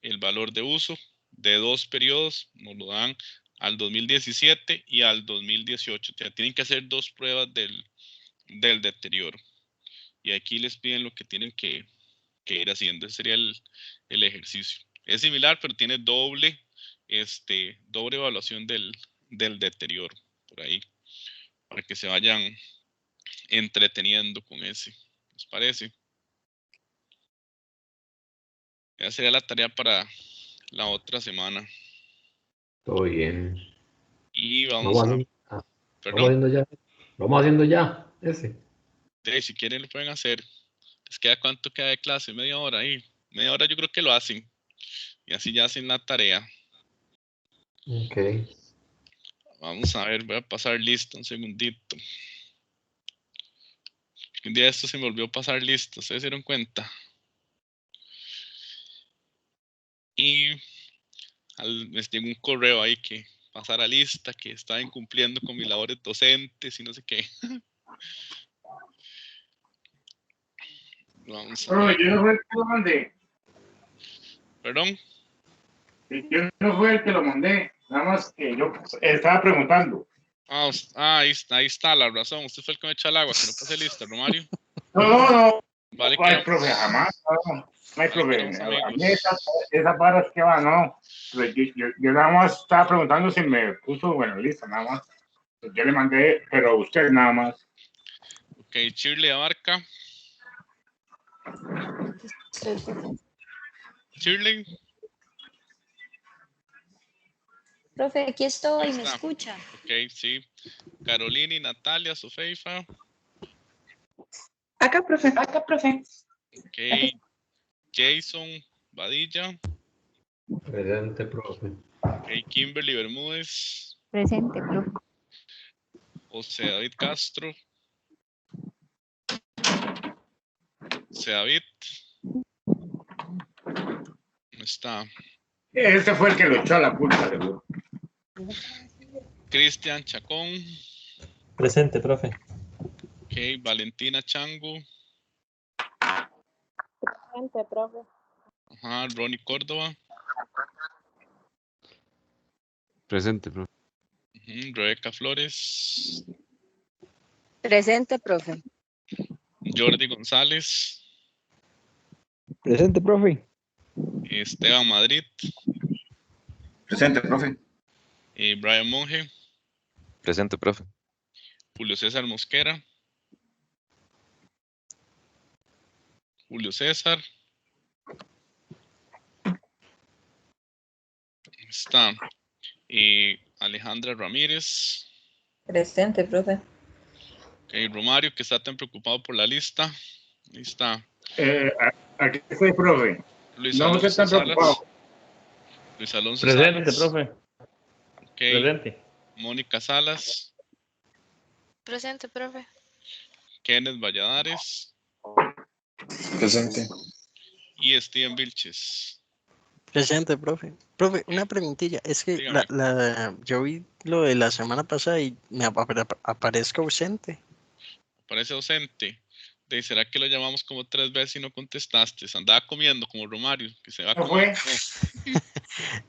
el valor de uso de 2 periodos. Nos lo dan al 2017 y al 2018. O sea, tienen que hacer 2 pruebas del deterioro. Y aquí les piden lo que tienen que ir haciendo. Ese sería el ejercicio. Es similar, pero tiene doble evaluación del deterioro por ahí, para que se vayan entreteniendo con ese. ¿Les parece? Esa sería la tarea para la otra semana. Todo bien. Y vamos haciendo ya. Vamos haciendo ya ese. Si quieren lo pueden hacer. ¿Les queda cuánto queda de clase? Media hora ahí. Media hora yo creo que lo hacen. Y así ya hacen la tarea. Ok. Vamos a ver, voy a pasar lista un segundito. Un día esto se me volvió a pasar lista, ¿ustedes se dieron cuenta? Y les llegó un correo ahí que pasara lista, que estaba incumpliendo con mis labores docentes y no sé qué. Vamos a ver. Yo no fui el que lo mandé. ¿Perdón? Yo no fui el que lo mandé. Nada más que yo estaba preguntando. Ahí está la razón. Usted fue el que me echó al agua, que no pase lista, Romario. No. Vale, No hay profe, jamás. No hay profe. A mí esas varas que van, no. Yo nada más estaba preguntando si me puso, bueno, lista, nada más. Yo le mandé, pero a usted nada más. Ok, Shirley Abarca. Shirley. Profe, aquí estoy, ¿me escucha? Ok, sí. Carolina y Natalia, Sofeifa. Acá, profe. Ok. Jason Badilla. Presente, profe. Ok, Kimberly Bermúdez. Presente, profe. José David Castro. José David. ¿Dónde está? Ese fue el que lo echó a la culpa, seguro. Cristian Chacón. Presente, profe. Ok, Valentina Chango. Presente, profe. Ajá, Ronnie Córdoba. Presente, profe. Rebeca Flores. Presente, profe. Jordi González. Presente, profe. Esteban Madrid. Presente, profe. Brian Monge. Presente, profe. Julio César Mosquera. Julio César. Está Alejandra Ramírez. Presente, profe. Ok, Romario, que está tan preocupado por la lista. Ahí está. Aquí estoy, profe. Luis No Alonso estoy tan Salas. preocupado. Luis Alonso Presente, Salas. profe. Ok. Presente. Mónica Salas. Presente, profe. Kenneth Valladares. Presente. Y Steven Vilches. Presente, profe. Profe, una preguntilla. Es que Dígame. yo vi lo de la semana pasada y me aparezco ausente. Parece ausente. ¿Será que lo llamamos como 3 veces y no contestaste? Andaba comiendo como Romario, que se va a ¿No comer.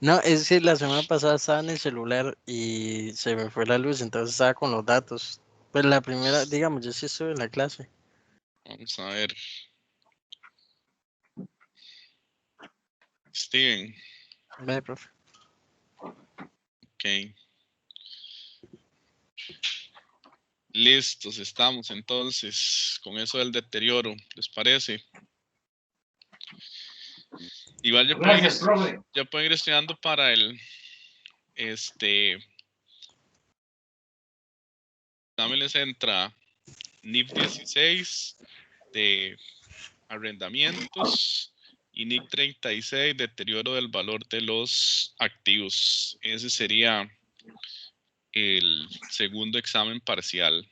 No, es que la semana pasada estaba en el celular y se me fue la luz, entonces estaba con los datos. Pues la primera, digamos, yo sí estuve en la clase. Vamos a ver. Steven. Ve, profe. Ok. Listos, estamos entonces con eso del deterioro, ¿les parece? Igual ya pueden ir estudiando para el examen les entra NIF 16 de arrendamientos y NIC 36, deterioro del valor de los activos. Ese sería el segundo examen parcial.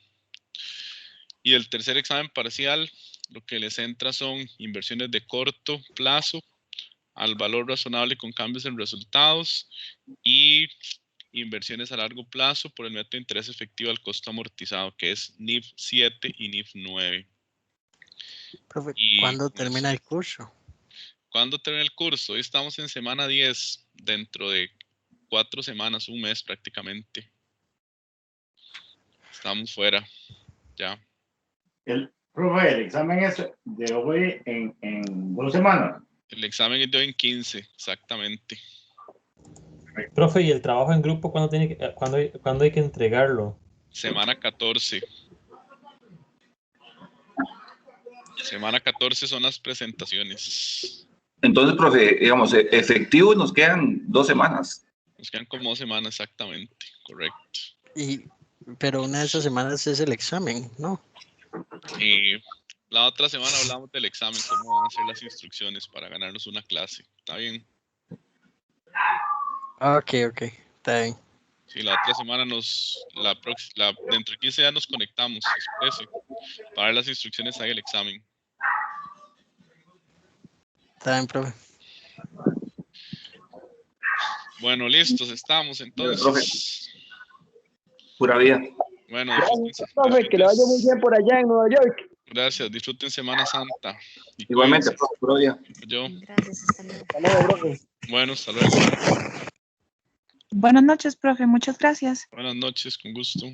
Y el tercer examen parcial, lo que les entra son inversiones de corto plazo al valor razonable con cambios en resultados y inversiones a largo plazo por el método de interés efectivo al costo amortizado, que es NIF 7 y NIF 9. Profe, ¿cuándo termina el curso? ¿Cuándo termina el curso? Hoy estamos en semana 10, dentro de 4 semanas, un mes prácticamente. Estamos fuera, ya. Profe, el examen es de hoy en 2 semanas. El examen es de hoy en 15, exactamente. Profe, ¿y el trabajo en grupo cuándo hay que entregarlo? Semana 14. Semana 14 son las presentaciones. Entonces, profe, digamos, efectivo nos quedan 2 semanas. Nos quedan como 2 semanas exactamente, correcto. Pero una de esas semanas es el examen, ¿no? La otra semana hablamos del examen, cómo van a ser las instrucciones para ganarnos una clase. ¿Está bien? Ok, está bien. Sí, la otra semana dentro de 15 días nos conectamos, especie, para ver las instrucciones ahí el examen. Está bien, profe. Bueno, listos, estamos entonces. Profe, pura vida. Bueno, profe, que le vaya muy bien por allá en Nueva York. Gracias, disfruten Semana Santa. Igualmente, profe, pura vida. Yo. Gracias, hasta luego. Hasta luego, profe. Bueno, hasta luego. Buenas noches, profe. Muchas gracias. Buenas noches, con gusto.